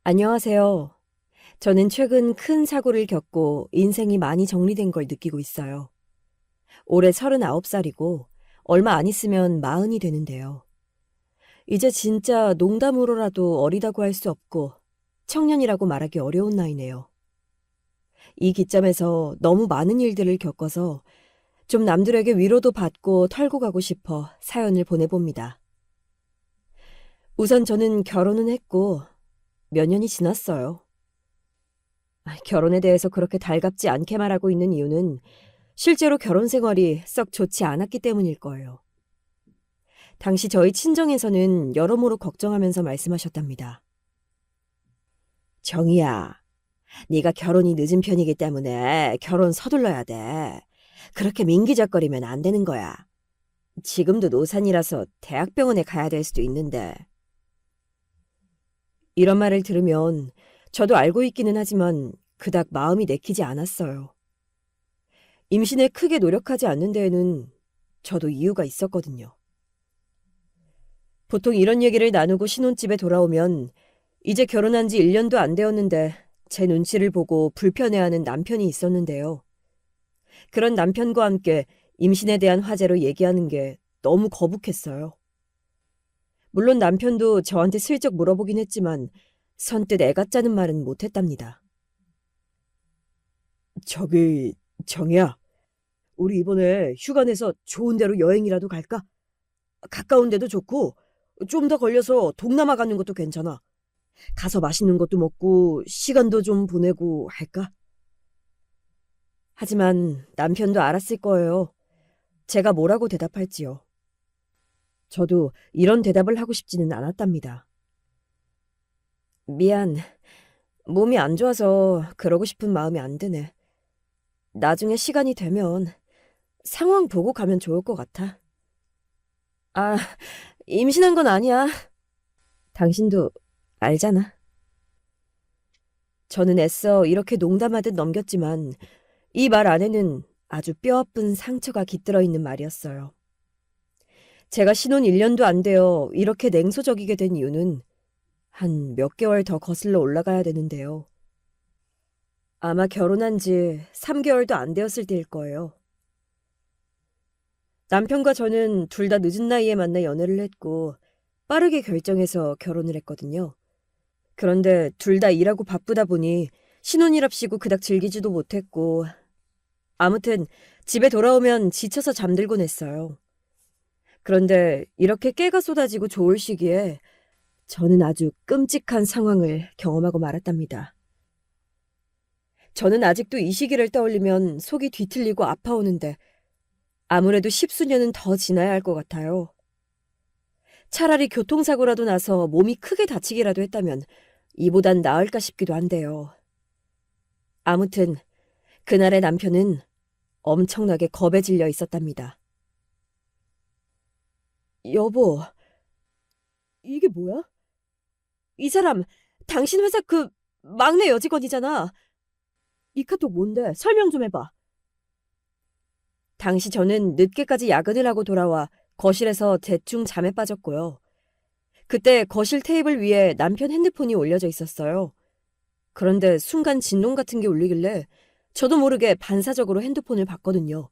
안녕하세요. 저는 최근 큰 사고를 겪고 인생이 많이 정리된 걸 느끼고 있어요. 올해 39살이고 얼마 안 있으면 40이 되는데요. 이제 진짜 농담으로라도 어리다고 할 수 없고 청년이라고 말하기 어려운 나이네요. 이 기점에서 너무 많은 일들을 겪어서 좀 남들에게 위로도 받고 털고 가고 싶어 사연을 보내봅니다. 우선 저는 결혼은 했고 몇 년이 지났어요. 결혼에 대해서 그렇게 달갑지 않게 말하고 있는 이유는 실제로 결혼 생활이 썩 좋지 않았기 때문일 거예요. 당시 저희 친정에서는 여러모로 걱정하면서 말씀하셨답니다. 정희야, 네가 결혼이 늦은 편이기 때문에 결혼 서둘러야 돼. 그렇게 민기적거리면 안 되는 거야. 지금도 노산이라서 대학병원에 가야 될 수도 있는데. 이런 말을 들으면 저도 알고 있기는 하지만 그닥 마음이 내키지 않았어요. 임신에 크게 노력하지 않는 데에는 저도 이유가 있었거든요. 보통 이런 얘기를 나누고 신혼집에 돌아오면 이제 결혼한 지 1년도 안 되었는데 제 눈치를 보고 불편해하는 남편이 있었는데요. 그런 남편과 함께 임신에 대한 화제로 얘기하는 게 너무 거북했어요. 물론 남편도 저한테 슬쩍 물어보긴 했지만 선뜻 애가 짜는 말은 못했답니다. 저기, 정희야, 우리 이번에 휴가 내서 좋은 데로 여행이라도 갈까? 가까운 데도 좋고 좀 더 걸려서 동남아 가는 것도 괜찮아. 가서 맛있는 것도 먹고 시간도 좀 보내고 할까? 하지만 남편도 알았을 거예요. 제가 뭐라고 대답할지요. 저도 이런 대답을 하고 싶지는 않았답니다. 미안. 몸이 안 좋아서 그러고 싶은 마음이 안 드네. 나중에 시간이 되면 상황 보고 가면 좋을 것 같아. 아, 임신한 건 아니야. 당신도 알잖아. 저는 애써 이렇게 농담하듯 넘겼지만 이 말 안에는 아주 뼈아픈 상처가 깃들어 있는 말이었어요. 제가 신혼 1년도 안 되어 이렇게 냉소적이게 된 이유는 한 몇 개월 더 거슬러 올라가야 되는데요. 아마 결혼한 지 3개월도 안 되었을 때일 거예요. 남편과 저는 둘 다 늦은 나이에 만나 연애를 했고 빠르게 결정해서 결혼을 했거든요. 그런데 둘 다 일하고 바쁘다 보니 신혼이랍시고 그닥 즐기지도 못했고 아무튼 집에 돌아오면 지쳐서 잠들곤 했어요. 그런데 이렇게 깨가 쏟아지고 좋을 시기에 저는 아주 끔찍한 상황을 경험하고 말았답니다. 저는 아직도 이 시기를 떠올리면 속이 뒤틀리고 아파오는데 아무래도 10수년은 더 지나야 할 것 같아요. 차라리 교통사고라도 나서 몸이 크게 다치기라도 했다면 이보단 나을까 싶기도 한데요. 아무튼 그날의 남편은 엄청나게 겁에 질려 있었답니다. 여보, 이게 뭐야? 이 사람 당신 회사 그 막내 여직원이잖아. 이 카톡 뭔데? 설명 좀 해봐. 당시 저는 늦게까지 야근을 하고 돌아와 거실에서 대충 잠에 빠졌고요. 그때 거실 테이블 위에 남편 핸드폰이 올려져 있었어요. 그런데 순간 진동 같은 게 울리길래 저도 모르게 반사적으로 핸드폰을 봤거든요.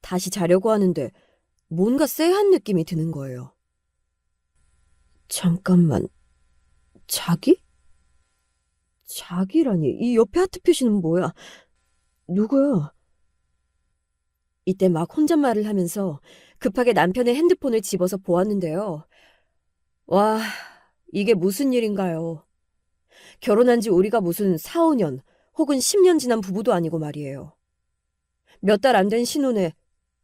다시 자려고 하는데 뭔가 쎄한 느낌이 드는 거예요. 잠깐만, 자기? 자기라니, 이 옆에 하트 표시는 뭐야? 누구야? 이때 막 혼잣말을 하면서 급하게 남편의 핸드폰을 집어서 보았는데요. 와, 이게 무슨 일인가요? 결혼한 지 우리가 무슨 4, 5년 혹은 10년 지난 부부도 아니고 말이에요. 몇 달 안 된 신혼에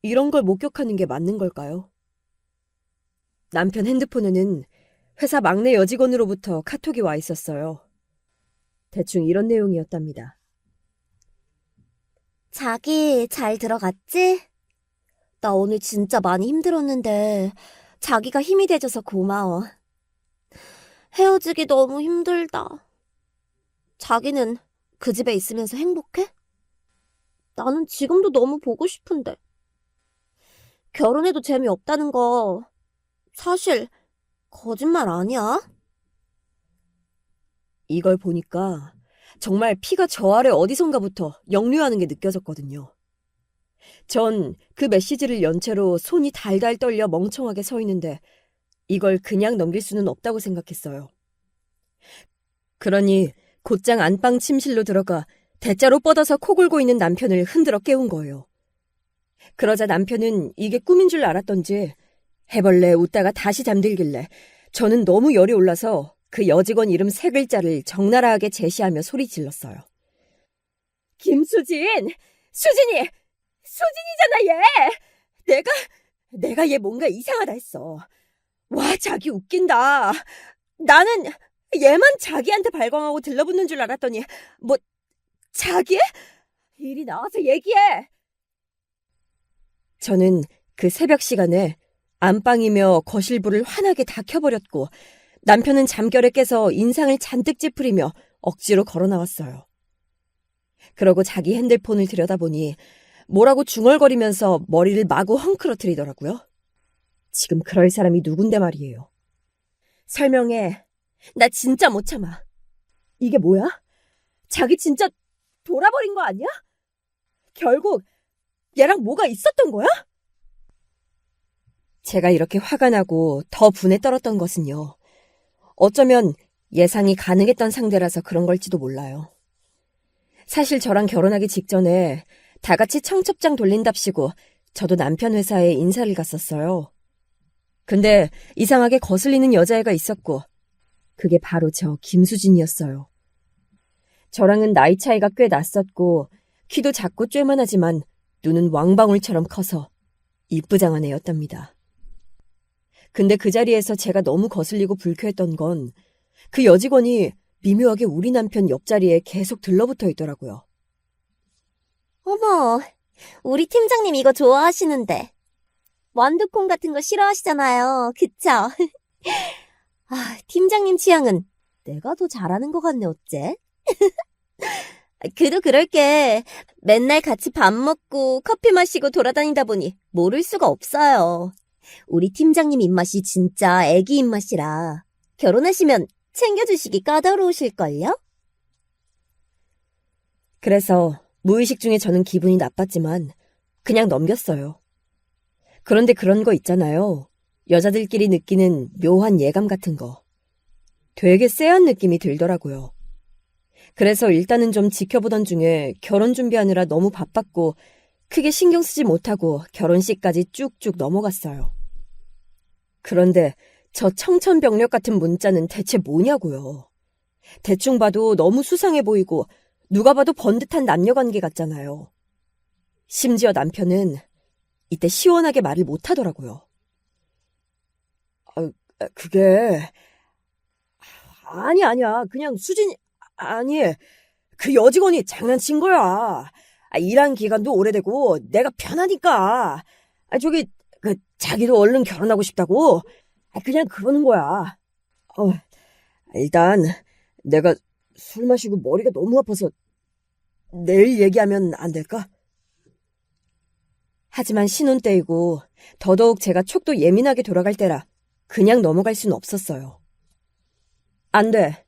이런 걸 목격하는 게 맞는 걸까요? 남편 핸드폰에는 회사 막내 여직원으로부터 카톡이 와 있었어요. 대충 이런 내용이었답니다. 자기 잘 들어갔지? 나 오늘 진짜 많이 힘들었는데 자기가 힘이 돼줘서 고마워. 헤어지기 너무 힘들다. 자기는 그 집에 있으면서 행복해? 나는 지금도 너무 보고 싶은데. 결혼해도 재미없다는 거 사실 거짓말 아니야? 이걸 보니까 정말 피가 저 아래 어디선가부터 역류하는 게 느껴졌거든요. 전 그 메시지를 연 채로 손이 달달 떨려 멍청하게 서 있는데 이걸 그냥 넘길 수는 없다고 생각했어요. 그러니 곧장 안방 침실로 들어가 대자로 뻗어서 코 골고 있는 남편을 흔들어 깨운 거예요. 그러자 남편은 이게 꿈인 줄 알았던지 해벌레 웃다가 다시 잠들길래 저는 너무 열이 올라서 그 여직원 이름 3글자를 적나라하게 제시하며 소리 질렀어요. 김수진! 수진이! 수진이잖아, 얘! 내가 얘 뭔가 이상하다 했어. 와, 자기 웃긴다. 나는 얘만 자기한테 발광하고 들러붙는 줄 알았더니 뭐 자기? 이리 나와서 얘기해. 저는 그 새벽 시간에 안방이며 거실불을 환하게 다 켜버렸고 남편은 잠결에 깨서 인상을 잔뜩 찌푸리며 억지로 걸어 나왔어요. 그러고 자기 핸드폰을 들여다보니 뭐라고 중얼거리면서 머리를 마구 헝클어뜨리더라고요. 지금 그럴 사람이 누군데 말이에요. 설명해. 나 진짜 못 참아. 이게 뭐야? 자기 진짜 돌아버린 거 아니야? 결국 얘랑 뭐가 있었던 거야? 제가 이렇게 화가 나고 더 분에 떨었던 것은요. 어쩌면 예상이 가능했던 상대라서 그런 걸지도 몰라요. 사실 저랑 결혼하기 직전에 다 같이 청첩장 돌린답시고 저도 남편 회사에 인사를 갔었어요. 근데 이상하게 거슬리는 여자애가 있었고 그게 바로 저 김수진이었어요. 저랑은 나이 차이가 꽤 났었고 키도 작고 쬐만하지만 눈은 왕방울처럼 커서 이쁘장한 애였답니다. 근데 그 자리에서 제가 너무 거슬리고 불쾌했던 건 그 여직원이 미묘하게 우리 남편 옆자리에 계속 들러붙어 있더라고요. 어머, 우리 팀장님 이거 좋아하시는데. 완두콩 같은 거 싫어하시잖아요. 그쵸? 아, 팀장님 취향은 내가 더 잘하는 것 같네, 어째? 그도 그럴게. 맨날 같이 밥 먹고 커피 마시고 돌아다니다 보니 모를 수가 없어요. 우리 팀장님 입맛이 진짜 애기 입맛이라 결혼하시면 챙겨주시기 까다로우실걸요? 그래서 무의식 중에 저는 기분이 나빴지만 그냥 넘겼어요. 그런데 그런 거 있잖아요. 여자들끼리 느끼는 묘한 예감 같은 거. 되게 쎄한 느낌이 들더라고요. 그래서 일단은 좀 지켜보던 중에 결혼 준비하느라 너무 바빴고 크게 신경 쓰지 못하고 결혼식까지 쭉쭉 넘어갔어요. 그런데 저 청천벽력 같은 문자는 대체 뭐냐고요. 대충 봐도 너무 수상해 보이고 누가 봐도 번듯한 남녀관계 같잖아요. 심지어 남편은 이때 시원하게 말을 못하더라고요. 그게... 아니야. 그냥 아니, 그 여직원이 장난친 거야. 일한 기간도 오래되고 내가 편하니까. 자기도 얼른 결혼하고 싶다고. 그냥 그러는 거야. 일단 내가 술 마시고 머리가 너무 아파서 내일 얘기하면 안 될까? 하지만 신혼 때이고 더더욱 제가 촉도 예민하게 돌아갈 때라 그냥 넘어갈 순 없었어요. 안 돼.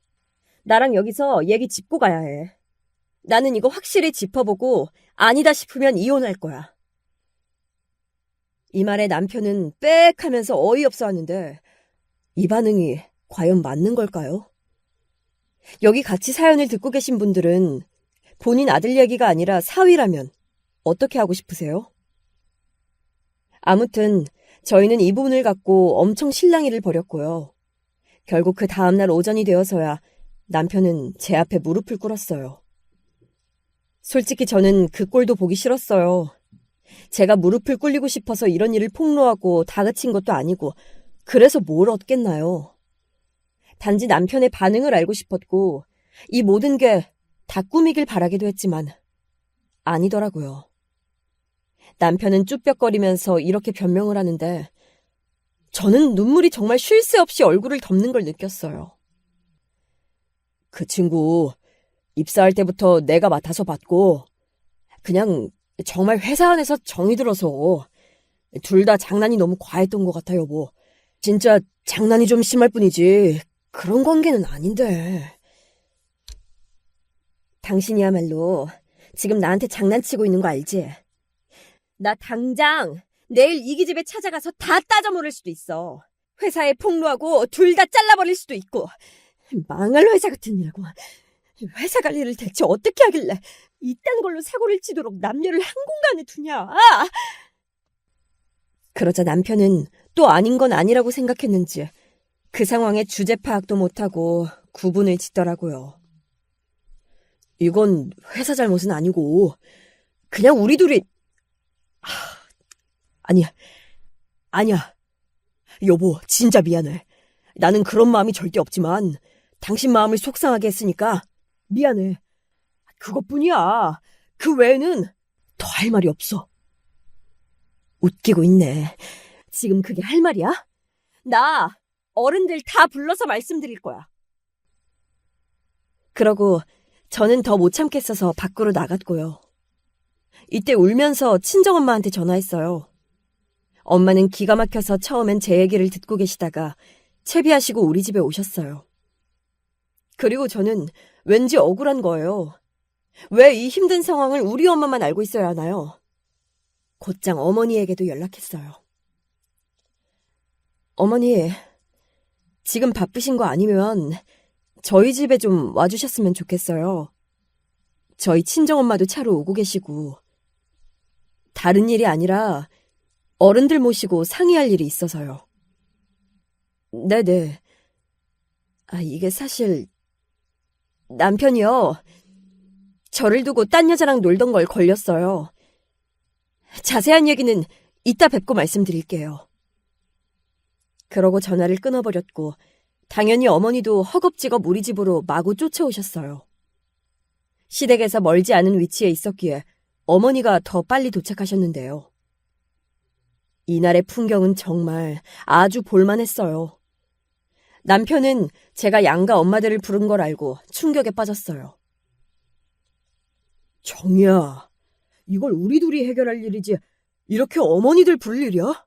나랑 여기서 얘기 짚고 가야 해. 나는 이거 확실히 짚어보고 아니다 싶으면 이혼할 거야. 이 말에 남편은 빽 하면서 어이없어 하는데 이 반응이 과연 맞는 걸까요? 여기 같이 사연을 듣고 계신 분들은 본인 아들 얘기가 아니라 사위라면 어떻게 하고 싶으세요? 아무튼 저희는 이 부분을 갖고 엄청 실랑이를 벌였고요. 결국 그 다음날 오전이 되어서야 남편은 제 앞에 무릎을 꿇었어요. 솔직히 저는 그 꼴도 보기 싫었어요. 제가 무릎을 꿇리고 싶어서 이런 일을 폭로하고 다그친 것도 아니고 그래서 뭘 얻겠나요? 단지 남편의 반응을 알고 싶었고 이 모든 게 다 꿈이길 바라기도 했지만 아니더라고요. 남편은 쭈뼛거리면서 이렇게 변명을 하는데 저는 눈물이 정말 쉴 새 없이 얼굴을 덮는 걸 느꼈어요. 그 친구 입사할 때부터 내가 맡아서 봤고 그냥 정말 회사 안에서 정이 들어서 둘 다 장난이 너무 과했던 것 같아요. 뭐 진짜 장난이 좀 심할 뿐이지 그런 관계는 아닌데. 당신이야말로 지금 나한테 장난치고 있는 거 알지? 나 당장 내일 이기 집에 찾아가서 다 따져 물을 수도 있어. 회사에 폭로하고 둘 다 잘라버릴 수도 있고. 망할 회사 같은 일하고. 회사 관리를 대체 어떻게 하길래 이딴 걸로 사고를 치도록 남녀를 한 공간에 두냐. 그러자 남편은 또 아닌 건 아니라고 생각했는지 그 상황에 주제 파악도 못하고 구분을 짓더라고요. 이건 회사 잘못은 아니고 그냥 우리 둘이 아니야. 여보, 진짜 미안해. 나는 그런 마음이 절대 없지만 당신 마음을 속상하게 했으니까 미안해. 그것뿐이야. 그 외에는 더 할 말이 없어. 웃기고 있네. 지금 그게 할 말이야? 나 어른들 다 불러서 말씀드릴 거야. 그러고 저는 더 못 참겠어서 밖으로 나갔고요. 이때 울면서 친정엄마한테 전화했어요. 엄마는 기가 막혀서 처음엔 제 얘기를 듣고 계시다가 채비하시고 우리 집에 오셨어요. 그리고 저는 왠지 억울한 거예요. 왜 이 힘든 상황을 우리 엄마만 알고 있어야 하나요? 곧장 어머니에게도 연락했어요. 어머니, 지금 바쁘신 거 아니면 저희 집에 좀 와주셨으면 좋겠어요. 저희 친정엄마도 차로 오고 계시고 다른 일이 아니라 어른들 모시고 상의할 일이 있어서요. 네네. 이게 사실 남편이요. 저를 두고 딴 여자랑 놀던 걸 걸렸어요. 자세한 얘기는 이따 뵙고 말씀드릴게요. 그러고 전화를 끊어버렸고 당연히 어머니도 허겁지겁 우리 집으로 마구 쫓아오셨어요. 시댁에서 멀지 않은 위치에 있었기에 어머니가 더 빨리 도착하셨는데요. 이날의 풍경은 정말 아주 볼만했어요. 남편은 제가 양가 엄마들을 부른 걸 알고 충격에 빠졌어요. 정이야, 이걸 우리 둘이 해결할 일이지 이렇게 어머니들 부를 일이야?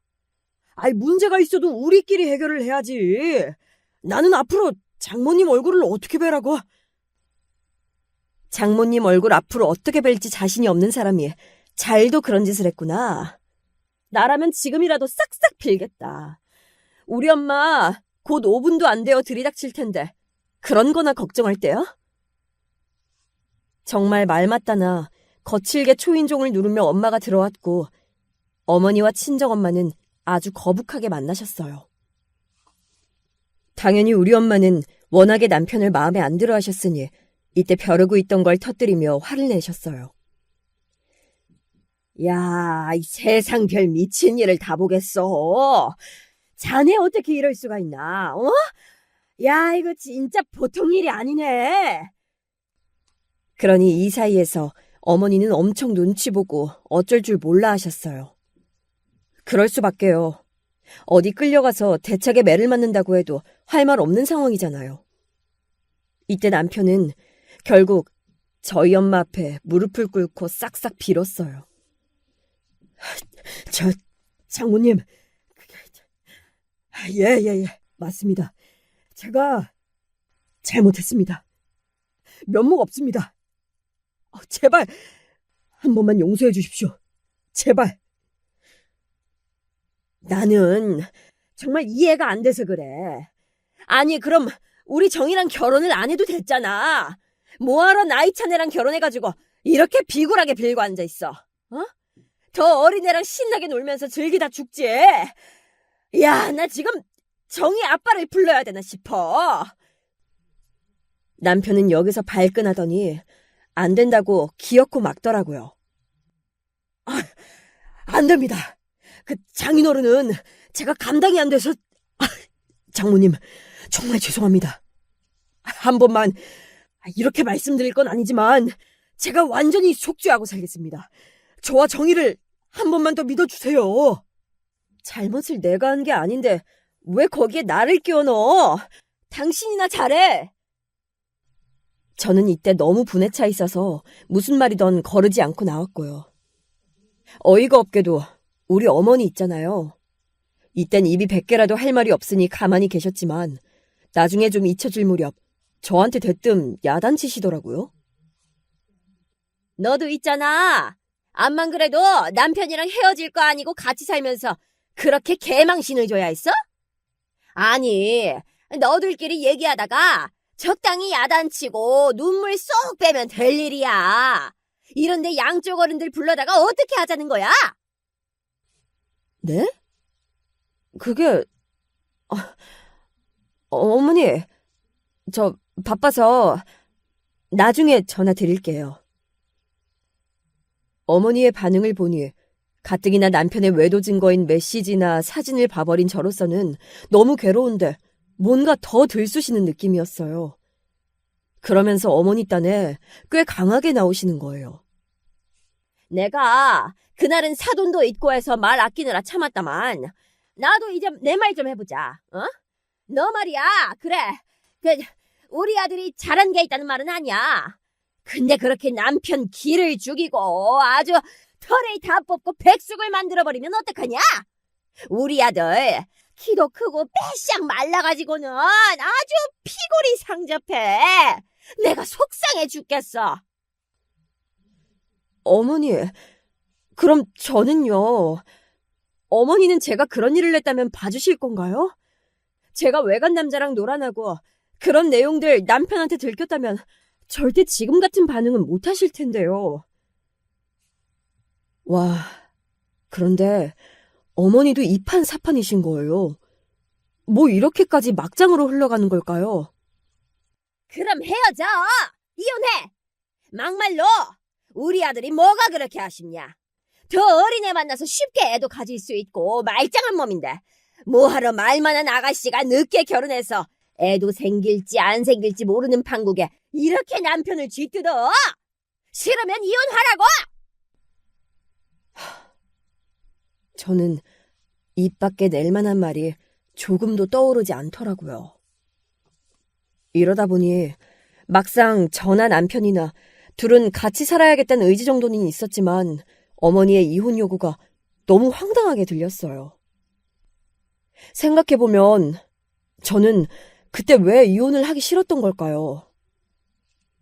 문제가 있어도 우리끼리 해결을 해야지. 나는 앞으로 장모님 얼굴을 어떻게 뵈라고? 장모님 얼굴 앞으로 어떻게 뵐지 자신이 없는 사람이 잘도 그런 짓을 했구나. 나라면 지금이라도 싹싹 빌겠다. 우리 엄마 곧 5분도 안 되어 들이닥칠 텐데 그런 거나 걱정할 때야? 정말 말 맞다나 거칠게 초인종을 누르며 엄마가 들어왔고 어머니와 친정엄마는 아주 거북하게 만나셨어요. 당연히 우리 엄마는 워낙에 남편을 마음에 안 들어 하셨으니 이때 벼르고 있던 걸 터뜨리며 화를 내셨어요. 야, 이 세상 별 미친 일을 다 보겠어. 자네 어떻게 이럴 수가 있나, 어? 야, 이거 진짜 보통 일이 아니네. 그러니 이 사이에서 어머니는 엄청 눈치 보고 어쩔 줄 몰라 하셨어요. 그럴 수밖에요. 어디 끌려가서 대차게 매를 맞는다고 해도 할 말 없는 상황이잖아요. 이때 남편은 결국 저희 엄마 앞에 무릎을 꿇고 싹싹 빌었어요. 장모님. 예, 맞습니다. 제가 잘못했습니다. 면목 없습니다. 제발 한 번만 용서해 주십시오. 제발. 나는 정말 이해가 안 돼서 그래. 아니, 그럼 우리 정이랑 결혼을 안 해도 됐잖아. 뭐하러 나이 찬 애랑 결혼해가지고 이렇게 비굴하게 빌고 앉아있어. 어? 더 어린 애랑 신나게 놀면서 즐기다 죽지. 야, 나 지금 정이 아빠를 불러야 되나 싶어. 남편은 여기서 발끈하더니 안 된다고 기어코 막더라고요. 안 됩니다. 그 장인어른은 제가 감당이 안 돼서. 장모님, 정말 죄송합니다. 한 번만, 이렇게 말씀드릴 건 아니지만 제가 완전히 속죄하고 살겠습니다. 저와 정의를 한 번만 더 믿어주세요. 잘못을 내가 한 게 아닌데 왜 거기에 나를 끼워넣어? 당신이나 잘해. 저는 이때 너무 분에 차 있어서 무슨 말이던 거르지 않고 나왔고요. 어이가 없게도 우리 어머니 있잖아요. 이땐 입이 100개라도 할 말이 없으니 가만히 계셨지만 나중에 좀 잊혀질 무렵 저한테 대뜸 야단치시더라고요. 너도 있잖아. 암만 그래도 남편이랑 헤어질 거 아니고 같이 살면서 그렇게 개망신을 줘야 했어? 아니, 너들끼리 얘기하다가 적당히 야단치고 눈물 쏙 빼면 될 일이야. 이런데 양쪽 어른들 불러다가 어떻게 하자는 거야? 네? 그게, 어머니, 저 바빠서 나중에 전화 드릴게요. 어머니의 반응을 보니 가뜩이나 남편의 외도 증거인 메시지나 사진을 봐버린 저로서는 너무 괴로운데 뭔가 더 들쑤시는 느낌이었어요. 그러면서 어머니 딴에 꽤 강하게 나오시는 거예요. 내가 그날은 사돈도 있고 해서 말 아끼느라 참았다만 나도 이제 내 말 좀 해보자. 어? 너 말이야. 그래. 우리 아들이 잘한 게 있다는 말은 아니야. 근데 그렇게 남편 기를 죽이고 아주 털을 다 뽑고 백숙을 만들어버리면 어떡하냐? 우리 아들 키도 크고 빼샥 말라가지고는 아주 피골이 상접해. 내가 속상해 죽겠어. 어머니, 그럼 저는요. 어머니는 제가 그런 일을 했다면 봐주실 건가요? 제가 외간 남자랑 놀아나고 그런 내용들 남편한테 들켰다면 절대 지금 같은 반응은 못 하실 텐데요. 와, 그런데 어머니도 이판사판이신 거예요. 뭐 이렇게까지 막장으로 흘러가는 걸까요? 그럼 헤어져. 이혼해. 막말로 우리 아들이 뭐가 그렇게 아쉽냐. 더 어린 애 만나서 쉽게 애도 가질 수 있고 말짱한 몸인데 뭐하러 말만한 아가씨가 늦게 결혼해서 애도 생길지 안 생길지 모르는 판국에 이렇게 남편을 쥐뜯어? 싫으면 이혼하라고! 저는 입 밖에 낼 만한 말이 조금도 떠오르지 않더라고요. 이러다 보니 막상 저나 남편이나 둘은 같이 살아야겠다는 의지 정도는 있었지만 어머니의 이혼 요구가 너무 황당하게 들렸어요. 생각해보면 저는 그때 왜 이혼을 하기 싫었던 걸까요?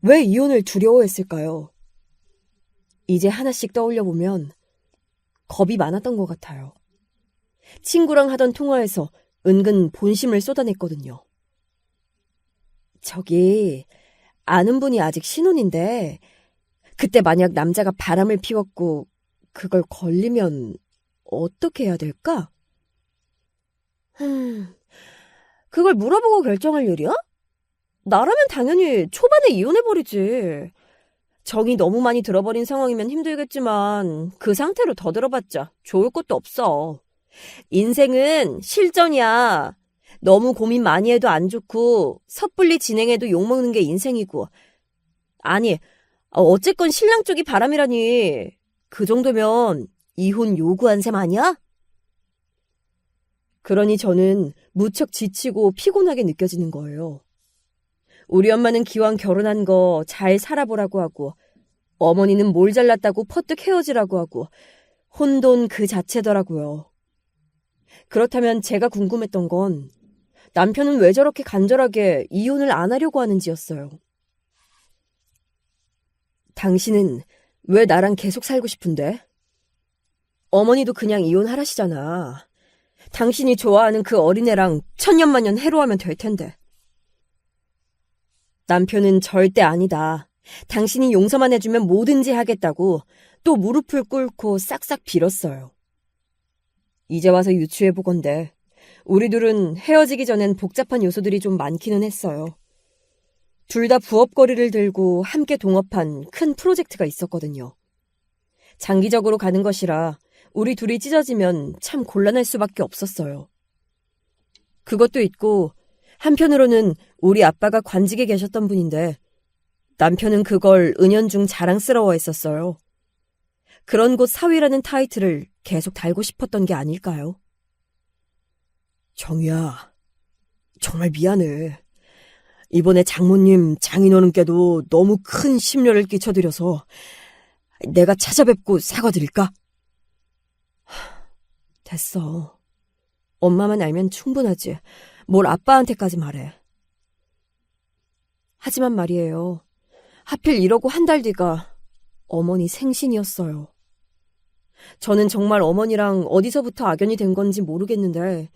왜 이혼을 두려워했을까요? 이제 하나씩 떠올려보면 겁이 많았던 것 같아요. 친구랑 하던 통화에서 은근 본심을 쏟아냈거든요. 저기 아는 분이 아직 신혼인데 그때 만약 남자가 바람을 피웠고 그걸 걸리면 어떻게 해야 될까? 그걸 물어보고 결정할 일이야? 나라면 당연히 초반에 이혼해버리지. 정이 너무 많이 들어버린 상황이면 힘들겠지만 그 상태로 더 들어봤자 좋을 것도 없어. 인생은 실전이야. 너무 고민 많이 해도 안 좋고 섣불리 진행해도 욕먹는 게 인생이고. 아니, 어쨌건 신랑 쪽이 바람이라니. 그 정도면 이혼 요구한 셈 아니야? 그러니 저는 무척 지치고 피곤하게 느껴지는 거예요. 우리 엄마는 기왕 결혼한 거 잘 살아보라고 하고 어머니는 뭘 잘났다고 퍼뜩 헤어지라고 하고 혼돈 그 자체더라고요. 그렇다면 제가 궁금했던 건 남편은 왜 저렇게 간절하게 이혼을 안 하려고 하는지였어요. 당신은 왜 나랑 계속 살고 싶은데? 어머니도 그냥 이혼하라시잖아. 당신이 좋아하는 그 어린애랑 천년만년 해로하면 될 텐데. 남편은 절대 아니다. 당신이 용서만 해주면 뭐든지 하겠다고 또 무릎을 꿇고 싹싹 빌었어요. 이제 와서 유추해보건대 우리 둘은 헤어지기 전엔 복잡한 요소들이 좀 많기는 했어요. 둘 다 부업거리를 들고 함께 동업한 큰 프로젝트가 있었거든요. 장기적으로 가는 것이라 우리 둘이 찢어지면 참 곤란할 수밖에 없었어요. 그것도 있고 한편으로는 우리 아빠가 관직에 계셨던 분인데 남편은 그걸 은연중 자랑스러워했었어요. 그런 곳 사위라는 타이틀을 계속 달고 싶었던 게 아닐까요? 정희야, 정말 미안해. 이번에 장모님, 장인어른께도 너무 큰 심려를 끼쳐드려서 내가 찾아뵙고 사과드릴까? 됐어. 엄마만 알면 충분하지. 뭘 아빠한테까지 말해. 하지만 말이에요. 하필 이러고 한 달 뒤가 어머니 생신이었어요. 저는 정말 어머니랑 어디서부터 악연이 된 건지 모르겠는데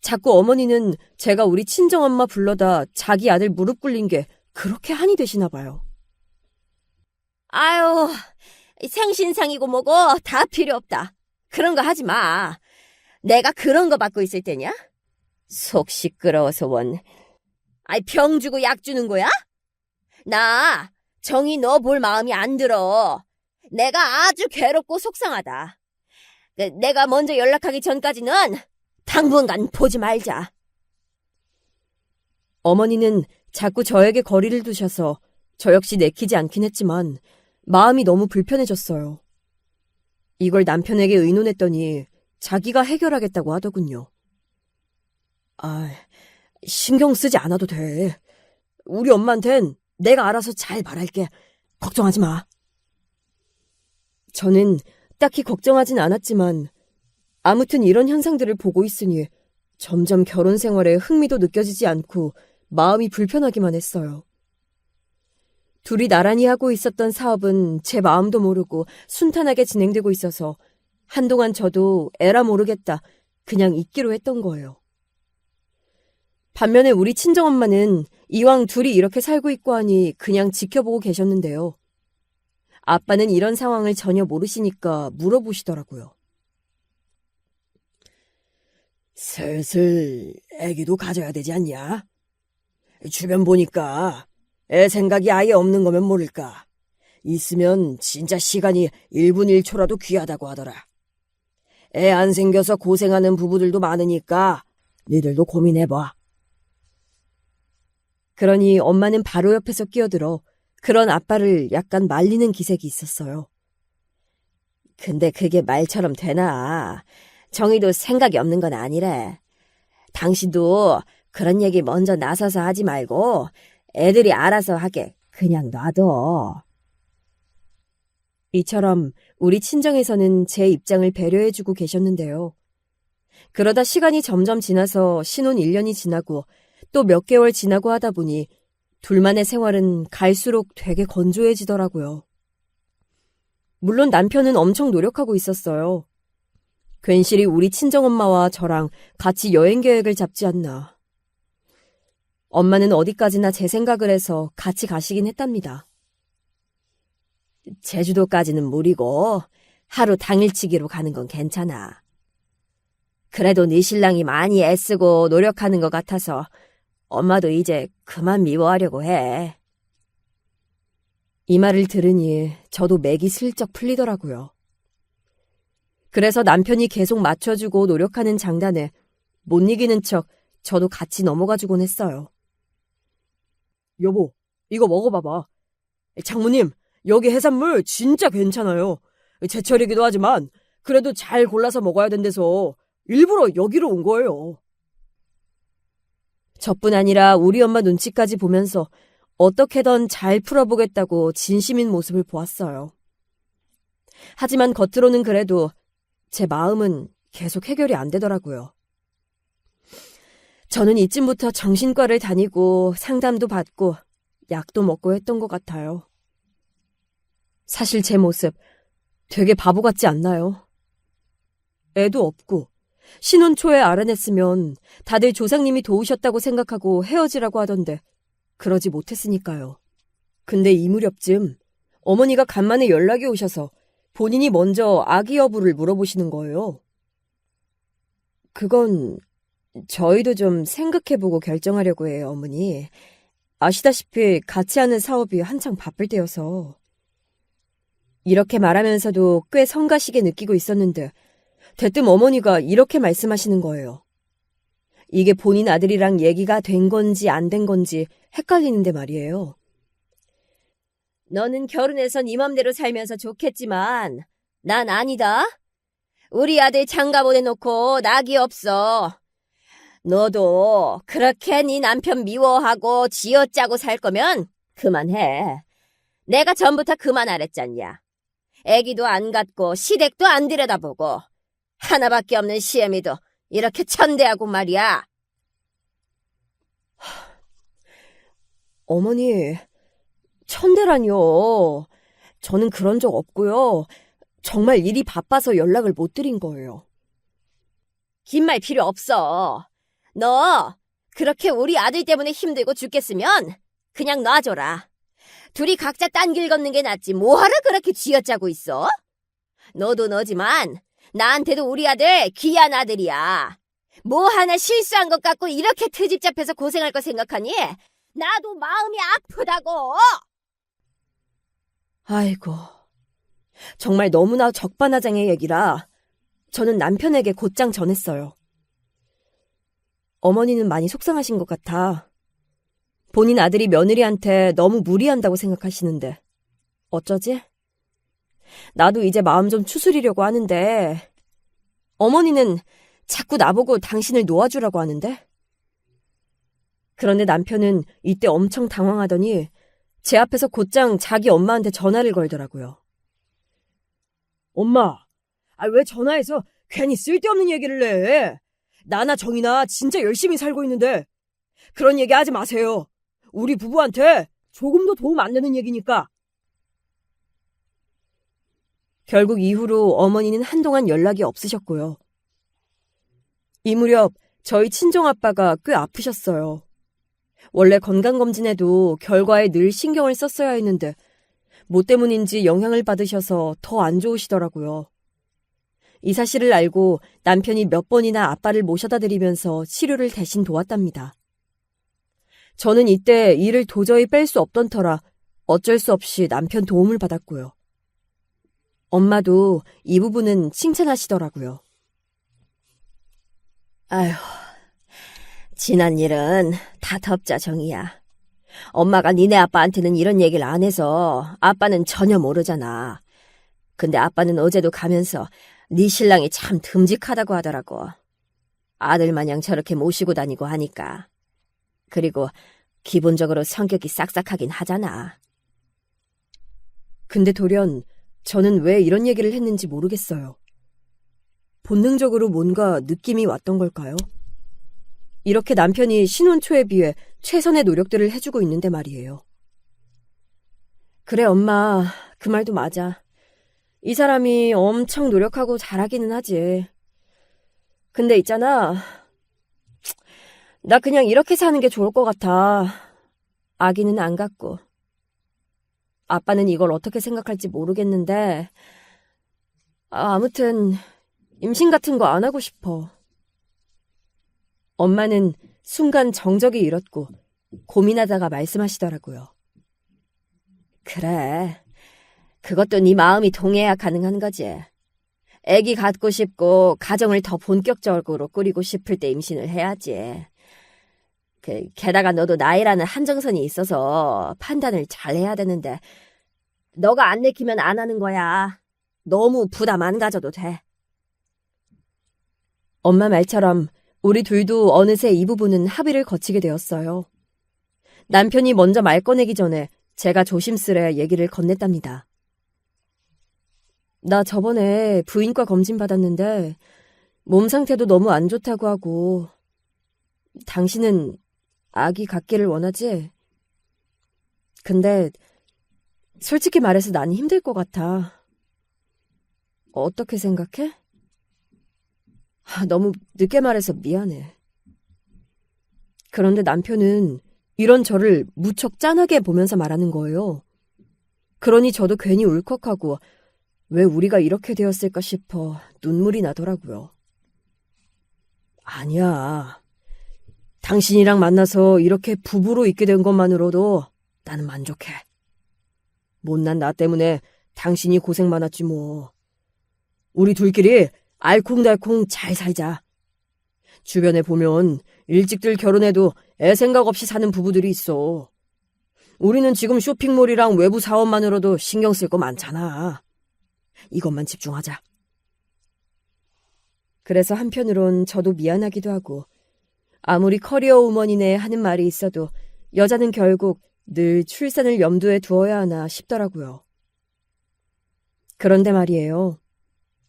자꾸 어머니는 제가 우리 친정엄마 불러다 자기 아들 무릎 꿇린 게 그렇게 한이 되시나 봐요. 아유, 생신상이고 뭐고 다 필요 없다. 그런 거 하지 마. 내가 그런 거 받고 있을 때냐? 속 시끄러워서 원. 아이, 병 주고 약 주는 거야? 나 정이 너 볼 마음이 안 들어. 내가 아주 괴롭고 속상하다. 내가 먼저 연락하기 전까지는 당분간 보지 말자. 어머니는 자꾸 저에게 거리를 두셔서 저 역시 내키지 않긴 했지만 마음이 너무 불편해졌어요. 이걸 남편에게 의논했더니 자기가 해결하겠다고 하더군요. 아, 신경 쓰지 않아도 돼. 우리 엄마한텐 내가 알아서 잘 말할게. 걱정하지 마. 저는 딱히 걱정하진 않았지만 아무튼 이런 현상들을 보고 있으니 점점 결혼 생활에 흥미도 느껴지지 않고 마음이 불편하기만 했어요. 둘이 나란히 하고 있었던 사업은 제 마음도 모르고 순탄하게 진행되고 있어서 한동안 저도 에라 모르겠다 그냥 있기로 했던 거예요. 반면에 우리 친정엄마는 이왕 둘이 이렇게 살고 있고 하니 그냥 지켜보고 계셨는데요. 아빠는 이런 상황을 전혀 모르시니까 물어보시더라고요. 슬슬 애기도 가져야 되지 않냐? 주변 보니까 애 생각이 아예 없는 거면 모를까. 있으면 진짜 시간이 1분 1초라도 귀하다고 하더라. 애 안 생겨서 고생하는 부부들도 많으니까 니들도 고민해봐. 그러니 엄마는 바로 옆에서 끼어들어 그런 아빠를 약간 말리는 기색이 있었어요. 근데 그게 말처럼 되나? 정희도 생각이 없는 건 아니래. 당신도 그런 얘기 먼저 나서서 하지 말고 애들이 알아서 하게 그냥 놔둬. 이처럼 우리 친정에서는 제 입장을 배려해주고 계셨는데요. 그러다 시간이 점점 지나서 신혼 1년이 지나고 또 몇 개월 지나고 하다 보니 둘만의 생활은 갈수록 되게 건조해지더라고요. 물론 남편은 엄청 노력하고 있었어요. 괜시리 우리 친정엄마와 저랑 같이 여행 계획을 잡지 않나. 엄마는 어디까지나 제 생각을 해서 같이 가시긴 했답니다. 제주도까지는 무리고 하루 당일치기로 가는 건 괜찮아. 그래도 네 신랑이 많이 애쓰고 노력하는 것 같아서 엄마도 이제 그만 미워하려고 해. 이 말을 들으니 저도 맥이 슬쩍 풀리더라고요. 그래서 남편이 계속 맞춰주고 노력하는 장단에 못 이기는 척 저도 같이 넘어가주곤 했어요. 여보, 이거 먹어봐봐. 장모님, 여기 해산물 진짜 괜찮아요. 제철이기도 하지만 그래도 잘 골라서 먹어야 된대서 일부러 여기로 온 거예요. 저뿐 아니라 우리 엄마 눈치까지 보면서 어떻게든 잘 풀어보겠다고 진심인 모습을 보았어요. 하지만 겉으로는 그래도 제 마음은 계속 해결이 안 되더라고요. 저는 이쯤부터 정신과를 다니고 상담도 받고 약도 먹고 했던 것 같아요. 사실 제 모습 되게 바보 같지 않나요? 애도 없고 신혼 초에 알아냈으면 다들 조상님이 도우셨다고 생각하고 헤어지라고 하던데 그러지 못했으니까요. 근데 이 무렵쯤 어머니가 간만에 연락이 오셔서 본인이 먼저 아기 여부를 물어보시는 거예요. 그건 저희도 좀 생각해보고 결정하려고 해요, 어머니. 아시다시피 같이 하는 사업이 한창 바쁠 때여서. 이렇게 말하면서도 꽤 성가시게 느끼고 있었는데 대뜸 어머니가 이렇게 말씀하시는 거예요. 이게 본인 아들이랑 얘기가 된 건지 안 된 건지 헷갈리는데 말이에요. 너는 결혼해서 네 맘대로 살면서 좋겠지만 난 아니다. 우리 아들 장가 보내놓고 낙이 없어. 너도 그렇게 네 남편 미워하고 쥐어짜고 살 거면 그만해. 내가 전부터 그만하랬잖냐. 애기도 안 갖고 시댁도 안 들여다보고 하나밖에 없는 시애미도 이렇게 천대하고 말이야. 어머니, 천대라뇨. 저는 그런 적 없고요. 정말 일이 바빠서 연락을 못 드린 거예요. 긴 말 필요 없어. 너 그렇게 우리 아들 때문에 힘들고 죽겠으면 그냥 놔줘라. 둘이 각자 딴 길 걷는 게 낫지 뭐하러 그렇게 쥐어짜고 있어? 너도 너지만 나한테도 우리 아들 귀한 아들이야. 뭐 하나 실수한 것 같고 이렇게 트집 잡혀서 고생할 거 생각하니 나도 마음이 아프다고. 아이고, 정말 너무나 적반하장의 얘기라 저는 남편에게 곧장 전했어요. 어머니는 많이 속상하신 것 같아. 본인 아들이 며느리한테 너무 무리한다고 생각하시는데 어쩌지? 나도 이제 마음 좀 추스리려고 하는데 어머니는 자꾸 나보고 당신을 놓아주라고 하는데? 그런데 남편은 이때 엄청 당황하더니 제 앞에서 곧장 자기 엄마한테 전화를 걸더라고요. 엄마, 왜 전화해서 괜히 쓸데없는 얘기를 해? 나나 정이나 진짜 열심히 살고 있는데 그런 얘기 하지 마세요. 우리 부부한테 조금도 도움 안 되는 얘기니까. 결국 이후로 어머니는 한동안 연락이 없으셨고요. 이 무렵 저희 친정아빠가 꽤 아프셨어요. 원래 건강검진에도 결과에 늘 신경을 썼어야 했는데 뭐 때문인지 영향을 받으셔서 더 안 좋으시더라고요. 이 사실을 알고 남편이 몇 번이나 아빠를 모셔다 드리면서 치료를 대신 도왔답니다. 저는 이때 일을 도저히 뺄 수 없던 터라 어쩔 수 없이 남편 도움을 받았고요. 엄마도 이 부분은 칭찬하시더라고요. 아휴, 지난 일은 다 덮자 정이야. 엄마가 니네 아빠한테는 이런 얘기를 안 해서 아빠는 전혀 모르잖아. 근데 아빠는 어제도 가면서 네 신랑이 참 듬직하다고 하더라고. 아들 마냥 저렇게 모시고 다니고 하니까. 그리고 기본적으로 성격이 싹싹하긴 하잖아. 근데 돌연 저는 왜 이런 얘기를 했는지 모르겠어요. 본능적으로 뭔가 느낌이 왔던 걸까요? 이렇게 남편이 신혼 초에 비해 최선의 노력들을 해주고 있는데 말이에요. 그래, 엄마, 그 말도 맞아. 이 사람이 엄청 노력하고 잘하기는 하지. 근데 있잖아, 나 그냥 이렇게 사는 게 좋을 것 같아. 아기는 안 갖고. 아빠는 이걸 어떻게 생각할지 모르겠는데, 아무튼 임신 같은 거 안 하고 싶어. 엄마는 순간 정적이 일었고 고민하다가 말씀하시더라고요. 그래, 그것도 네 마음이 동해야 가능한 거지. 아기 갖고 싶고 가정을 더 본격적으로 꾸리고 싶을 때 임신을 해야지. 게다가 너도 나이라는 한정선이 있어서 판단을 잘 해야 되는데 너가 안 내키면 안 하는 거야. 너무 부담 안 가져도 돼. 엄마 말처럼 우리 둘도 어느새 이 부분은 합의를 거치게 되었어요. 남편이 먼저 말 꺼내기 전에 제가 조심스레 얘기를 건넸답니다. 나 저번에 부인과 검진 받았는데 몸 상태도 너무 안 좋다고 하고 당신은 아기 갖기를 원하지? 근데 솔직히 말해서 난 힘들 것 같아. 어떻게 생각해? 너무 늦게 말해서 미안해. 그런데 남편은 이런 저를 무척 짠하게 보면서 말하는 거예요. 그러니 저도 괜히 울컥하고 왜 우리가 이렇게 되었을까 싶어 눈물이 나더라고요. 아니야. 당신이랑 만나서 이렇게 부부로 있게 된 것만으로도 나는 만족해. 못난 나 때문에 당신이 고생 많았지 뭐. 우리 둘끼리 알콩달콩 잘 살자. 주변에 보면 일찍들 결혼해도 애 생각 없이 사는 부부들이 있어. 우리는 지금 쇼핑몰이랑 외부 사업만으로도 신경 쓸 거 많잖아. 이것만 집중하자. 그래서 한편으론 저도 미안하기도 하고 아무리 커리어 우먼이네 하는 말이 있어도 여자는 결국 늘 출산을 염두에 두어야 하나 싶더라고요. 그런데 말이에요.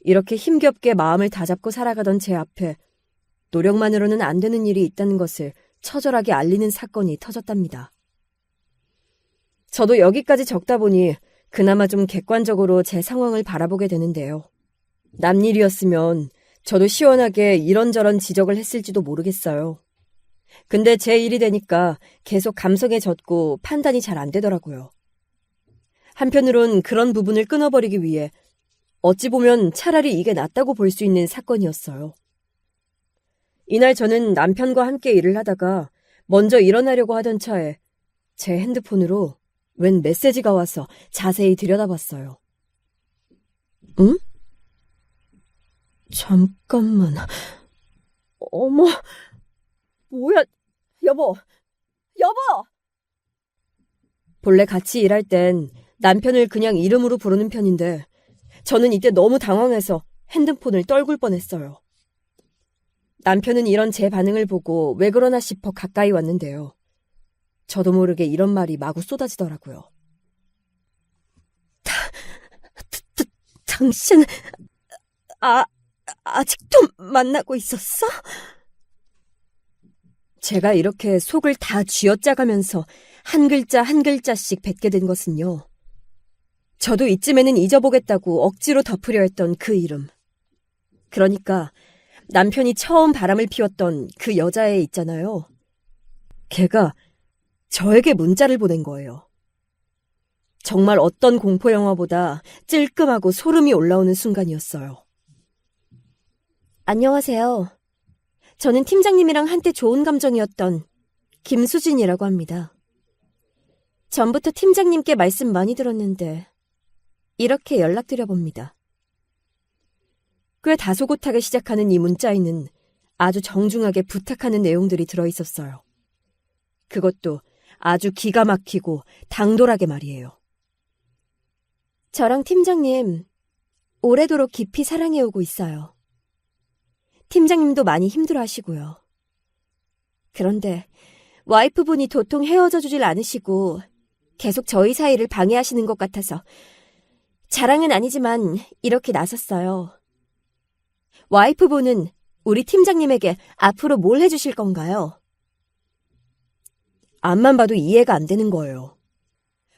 이렇게 힘겹게 마음을 다잡고 살아가던 제 앞에 노력만으로는 안 되는 일이 있다는 것을 처절하게 알리는 사건이 터졌답니다. 저도 여기까지 적다 보니 그나마 좀 객관적으로 제 상황을 바라보게 되는데요. 남일이었으면 저도 시원하게 이런저런 지적을 했을지도 모르겠어요. 근데 제 일이 되니까 계속 감성에 젖고 판단이 잘 안 되더라고요. 한편으론 그런 부분을 끊어버리기 위해 어찌 보면 차라리 이게 낫다고 볼 수 있는 사건이었어요. 이날 저는 남편과 함께 일을 하다가 먼저 일어나려고 하던 차에 제 핸드폰으로 웬 메시지가 와서 자세히 들여다봤어요. 응? 잠깐만. 어머, 뭐야, 여보, 여보! 본래 같이 일할 땐 남편을 그냥 이름으로 부르는 편인데 저는 이때 너무 당황해서 핸드폰을 떨굴 뻔했어요. 남편은 이런 제 반응을 보고 왜 그러나 싶어 가까이 왔는데요. 저도 모르게 이런 말이 마구 쏟아지더라고요. 당신, 아직도 만나고 있었어? 제가 이렇게 속을 다 쥐어짜가면서 한 글자 한 글자씩 뱉게 된 것은요. 저도 이쯤에는 잊어보겠다고 억지로 덮으려 했던 그 이름. 그러니까 남편이 처음 바람을 피웠던 그 여자애 있잖아요. 걔가 저에게 문자를 보낸 거예요. 정말 어떤 공포영화보다 찔끔하고 소름이 올라오는 순간이었어요. 안녕하세요. 저는 팀장님이랑 한때 좋은 감정이었던 김수진이라고 합니다. 전부터 팀장님께 말씀 많이 들었는데 이렇게 연락드려봅니다. 꽤 다소곳하게 시작하는 이 문자에는 아주 정중하게 부탁하는 내용들이 들어있었어요. 그것도 아주 기가 막히고 당돌하게 말이에요. 저랑 팀장님 오래도록 깊이 사랑해오고 있어요. 팀장님도 많이 힘들어하시고요. 그런데 와이프분이 도통 헤어져 주질 않으시고 계속 저희 사이를 방해하시는 것 같아서 자랑은 아니지만 이렇게 나섰어요. 와이프분은 우리 팀장님에게 앞으로 뭘 해주실 건가요? 앞만 봐도 이해가 안 되는 거예요.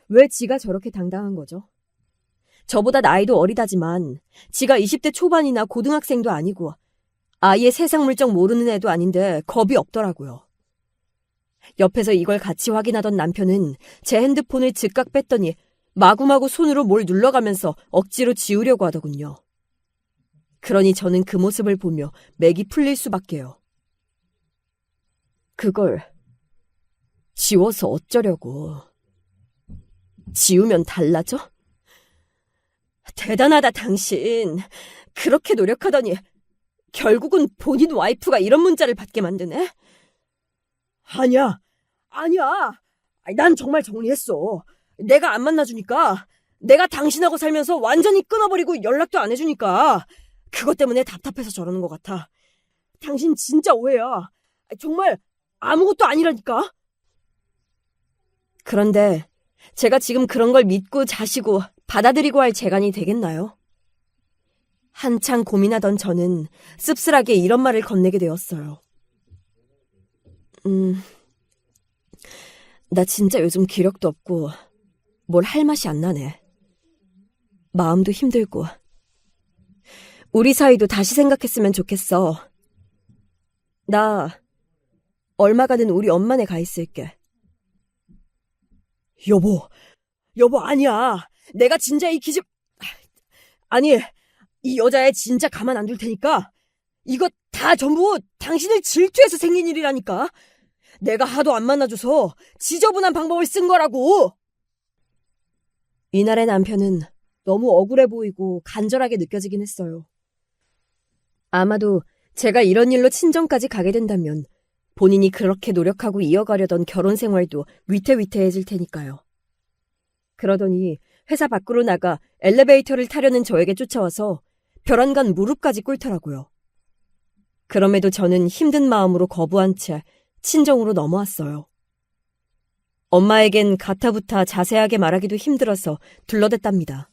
왜 지가 저렇게 당당한 거죠? 저보다 나이도 어리다지만 지가 20대 초반이나 고등학생도 아니고 아예 세상 물정 모르는 애도 아닌데 겁이 없더라고요. 옆에서 이걸 같이 확인하던 남편은 제 핸드폰을 즉각 뺐더니 마구마구 손으로 뭘 눌러가면서 억지로 지우려고 하더군요. 그러니 저는 그 모습을 보며 맥이 풀릴 수밖에요. 그걸 지워서 어쩌려고. 지우면 달라져? 대단하다 당신. 그렇게 노력하더니 결국은 본인 와이프가 이런 문자를 받게 만드네? 아니야. 난 정말 정리했어. 내가 안 만나주니까. 내가 당신하고 살면서 완전히 끊어버리고 연락도 안 해주니까. 그것 때문에 답답해서 저러는 것 같아. 당신 진짜 오해야. 정말 아무것도 아니라니까. 그런데 제가 지금 그런 걸 믿고 자시고 받아들이고 할 재간이 되겠나요? 한창 고민하던 저는 씁쓸하게 이런 말을 건네게 되었어요. 나 진짜 요즘 기력도 없고 뭘 할 맛이 안 나네. 마음도 힘들고. 우리 사이도 다시 생각했으면 좋겠어. 나 얼마가는 우리 엄마네 가 있을게. 여보 아니야. 내가 진짜 이 기집... 아니, 이 여자애 진짜 가만 안 둘 테니까 이거 다 전부 당신을 질투해서 생긴 일이라니까. 내가 하도 안 만나줘서 지저분한 방법을 쓴 거라고. 이날의 남편은 너무 억울해 보이고 간절하게 느껴지긴 했어요. 아마도 제가 이런 일로 친정까지 가게 된다면 본인이 그렇게 노력하고 이어가려던 결혼 생활도 위태위태해질 테니까요. 그러더니 회사 밖으로 나가 엘리베이터를 타려는 저에게 쫓아와서 벼랑간 무릎까지 꿇더라고요. 그럼에도 저는 힘든 마음으로 거부한 채 친정으로 넘어왔어요. 엄마에겐 가타부타 자세하게 말하기도 힘들어서 둘러댔답니다.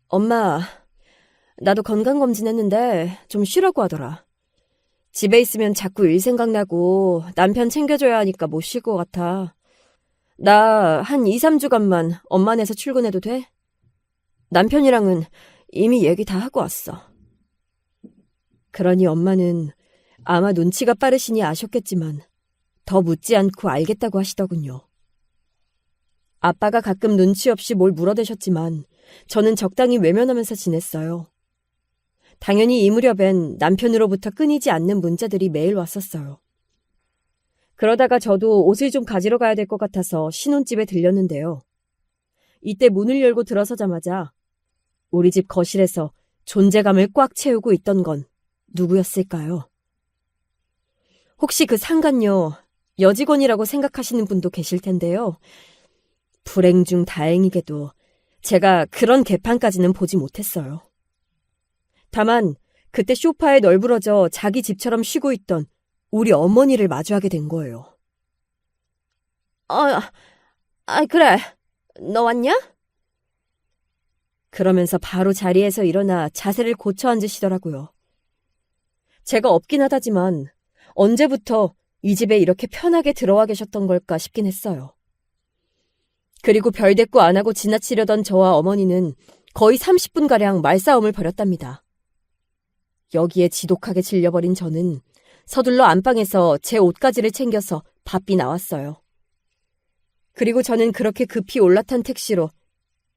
엄마, 나도 건강검진했는데 좀 쉬라고 하더라. 집에 있으면 자꾸 일 생각나고 남편 챙겨줘야 하니까 못 쉴 것 같아. 나 한 2, 3주간만 엄마네서 출근해도 돼? 남편이랑은 이미 얘기 다 하고 왔어. 그러니 엄마는 아마 눈치가 빠르시니 아셨겠지만 더 묻지 않고 알겠다고 하시더군요. 아빠가 가끔 눈치 없이 뭘 물어대셨지만 저는 적당히 외면하면서 지냈어요. 당연히 이 무렵엔 남편으로부터 끊이지 않는 문자들이 매일 왔었어요. 그러다가 저도 옷을 좀 가지러 가야 될 것 같아서 신혼집에 들렸는데요. 이때 문을 열고 들어서자마자 우리 집 거실에서 존재감을 꽉 채우고 있던 건 누구였을까요? 혹시 그 상간녀 여직원이라고 생각하시는 분도 계실 텐데요. 불행 중 다행이게도 제가 그런 개판까지는 보지 못했어요. 다만 그때 소파에 널브러져 자기 집처럼 쉬고 있던 우리 어머니를 마주하게 된 거예요. 그래. 너 왔냐? 그러면서 바로 자리에서 일어나 자세를 고쳐 앉으시더라고요. 제가 없긴 하다지만 언제부터 이 집에 이렇게 편하게 들어와 계셨던 걸까 싶긴 했어요. 그리고 별대꾸 안 하고 지나치려던 저와 어머니는 거의 30분가량 말싸움을 벌였답니다. 여기에 지독하게 질려버린 저는 서둘러 안방에서 제 옷가지를 챙겨서 바삐 나왔어요. 그리고 저는 그렇게 급히 올라탄 택시로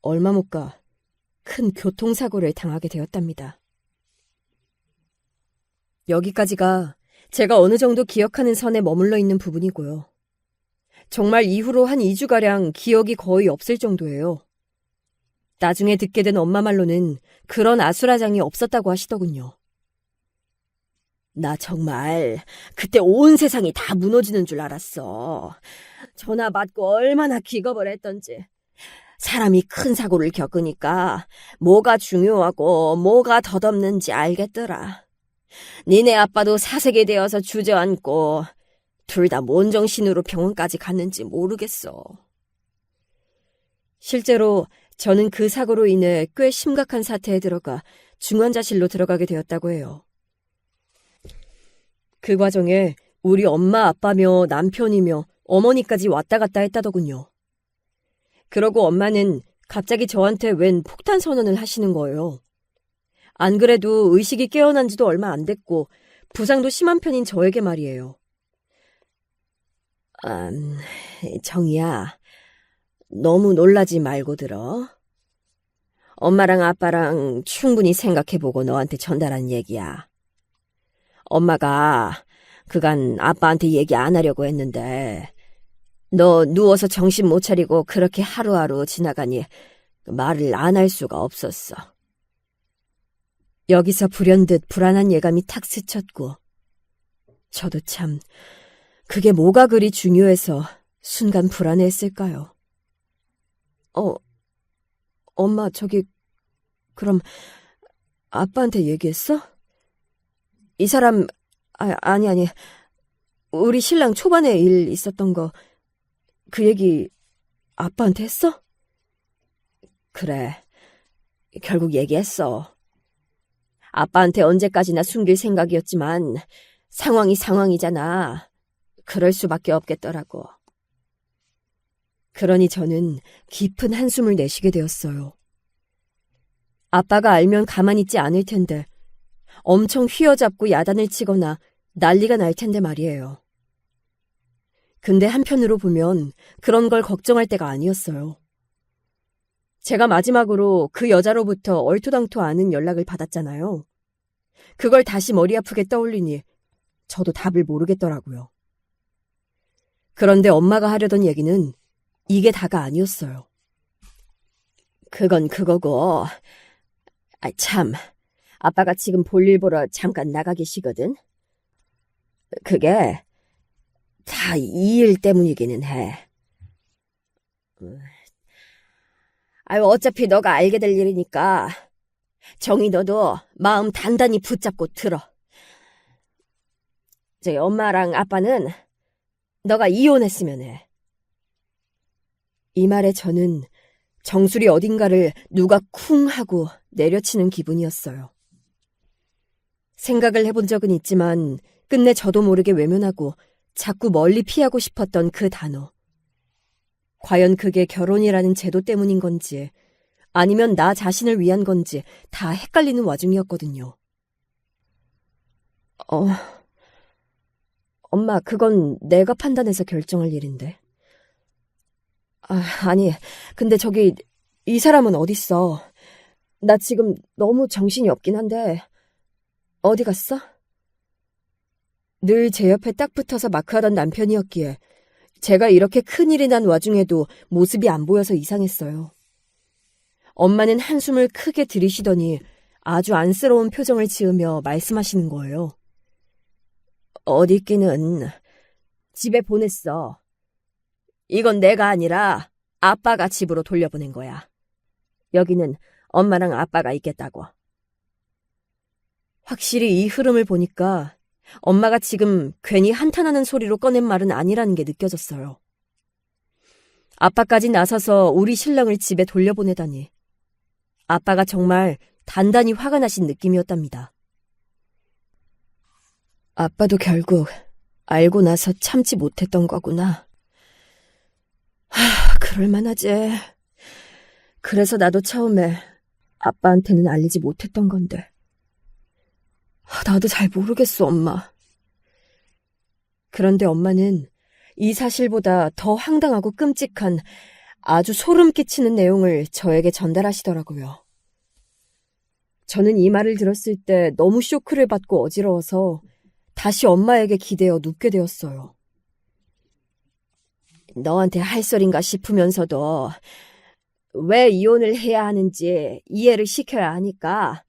얼마 못 가 큰 교통사고를 당하게 되었답니다. 여기까지가 제가 어느 정도 기억하는 선에 머물러 있는 부분이고요. 정말 이후로 한 2주가량 기억이 거의 없을 정도예요. 나중에 듣게 된 엄마 말로는 그런 아수라장이 없었다고 하시더군요. 나 정말 그때 온 세상이 다 무너지는 줄 알았어. 전화 받고 얼마나 기겁을 했던지. 사람이 큰 사고를 겪으니까 뭐가 중요하고 뭐가 덧없는지 알겠더라. 니네 아빠도 사색이 되어서 주저앉고 둘 다 뭔 정신으로 병원까지 갔는지 모르겠어. 실제로 저는 그 사고로 인해 꽤 심각한 사태에 들어가 중환자실로 들어가게 되었다고 해요. 그 과정에 우리 엄마 아빠며 남편이며 어머니까지 왔다 갔다 했다더군요. 그러고 엄마는 갑자기 저한테 웬 폭탄 선언을 하시는 거예요. 안 그래도 의식이 깨어난 지도 얼마 안 됐고 부상도 심한 편인 저에게 말이에요. 정이야, 너무 놀라지 말고 들어. 엄마랑 아빠랑 충분히 생각해보고 너한테 전달한 얘기야. 엄마가 그간 아빠한테 얘기 안 하려고 했는데 너 누워서 정신 못 차리고 그렇게 하루하루 지나가니 말을 안 할 수가 없었어. 여기서 불현듯 불안한 예감이 탁 스쳤고 저도 참 그게 뭐가 그리 중요해서 순간 불안해했을까요? 엄마 그럼 아빠한테 얘기했어? 이 사람 아니 우리 신랑 초반에 일 있었던 거 그 얘기 아빠한테 했어? 그래, 결국 얘기했어. 아빠한테 언제까지나 숨길 생각이었지만 상황이 상황이잖아. 그럴 수밖에 없겠더라고. 그러니 저는 깊은 한숨을 내쉬게 되었어요. 아빠가 알면 가만히 있지 않을 텐데 엄청 휘어잡고 야단을 치거나 난리가 날 텐데 말이에요. 근데 한편으로 보면 그런 걸 걱정할 때가 아니었어요. 제가 마지막으로 그 여자로부터 얼토당토 않은 연락을 받았잖아요. 그걸 다시 머리 아프게 떠올리니 저도 답을 모르겠더라고요. 그런데 엄마가 하려던 얘기는 이게 다가 아니었어요. 그건 그거고, 참, 아빠가 지금 볼일 보러 잠깐 나가 계시거든. 그게 다 이 일 때문이기는 해. 어차피 너가 알게 될 일이니까 정희 너도 마음 단단히 붙잡고 들어. 저희 엄마랑 아빠는 너가 이혼했으면 해. 이 말에 저는 정수리 어딘가를 누가 쿵 하고 내려치는 기분이었어요. 생각을 해본 적은 있지만 끝내 저도 모르게 외면하고 자꾸 멀리 피하고 싶었던 그 단어. 과연 그게 결혼이라는 제도 때문인 건지 아니면 나 자신을 위한 건지 다 헷갈리는 와중이었거든요. 엄마, 그건 내가 판단해서 결정할 일인데. 아니, 근데 이 사람은 어딨어? 나 지금 너무 정신이 없긴 한데, 어디 갔어? 늘 제 옆에 딱 붙어서 마크하던 남편이었기에, 제가 이렇게 큰일이 난 와중에도 모습이 안 보여서 이상했어요. 엄마는 한숨을 크게 들이쉬더니 아주 안쓰러운 표정을 지으며 말씀하시는 거예요. 어디 있기는 집에 보냈어. 이건 내가 아니라 아빠가 집으로 돌려보낸 거야. 여기는 엄마랑 아빠가 있겠다고. 확실히 이 흐름을 보니까 엄마가 지금 괜히 한탄하는 소리로 꺼낸 말은 아니라는 게 느껴졌어요. 아빠까지 나서서 우리 신랑을 집에 돌려보내다니. 아빠가 정말 단단히 화가 나신 느낌이었답니다. 아빠도 결국 알고 나서 참지 못했던 거구나. 그럴만하지. 그래서 나도 처음에 아빠한테는 알리지 못했던 건데. 나도 잘 모르겠어, 엄마. 그런데 엄마는 이 사실보다 더 황당하고 끔찍한 아주 소름 끼치는 내용을 저에게 전달하시더라고요. 저는 이 말을 들었을 때 너무 쇼크를 받고 어지러워서 다시 엄마에게 기대어 눕게 되었어요. 너한테 할 소린가 싶으면서도 왜 이혼을 해야 하는지 이해를 시켜야 하니까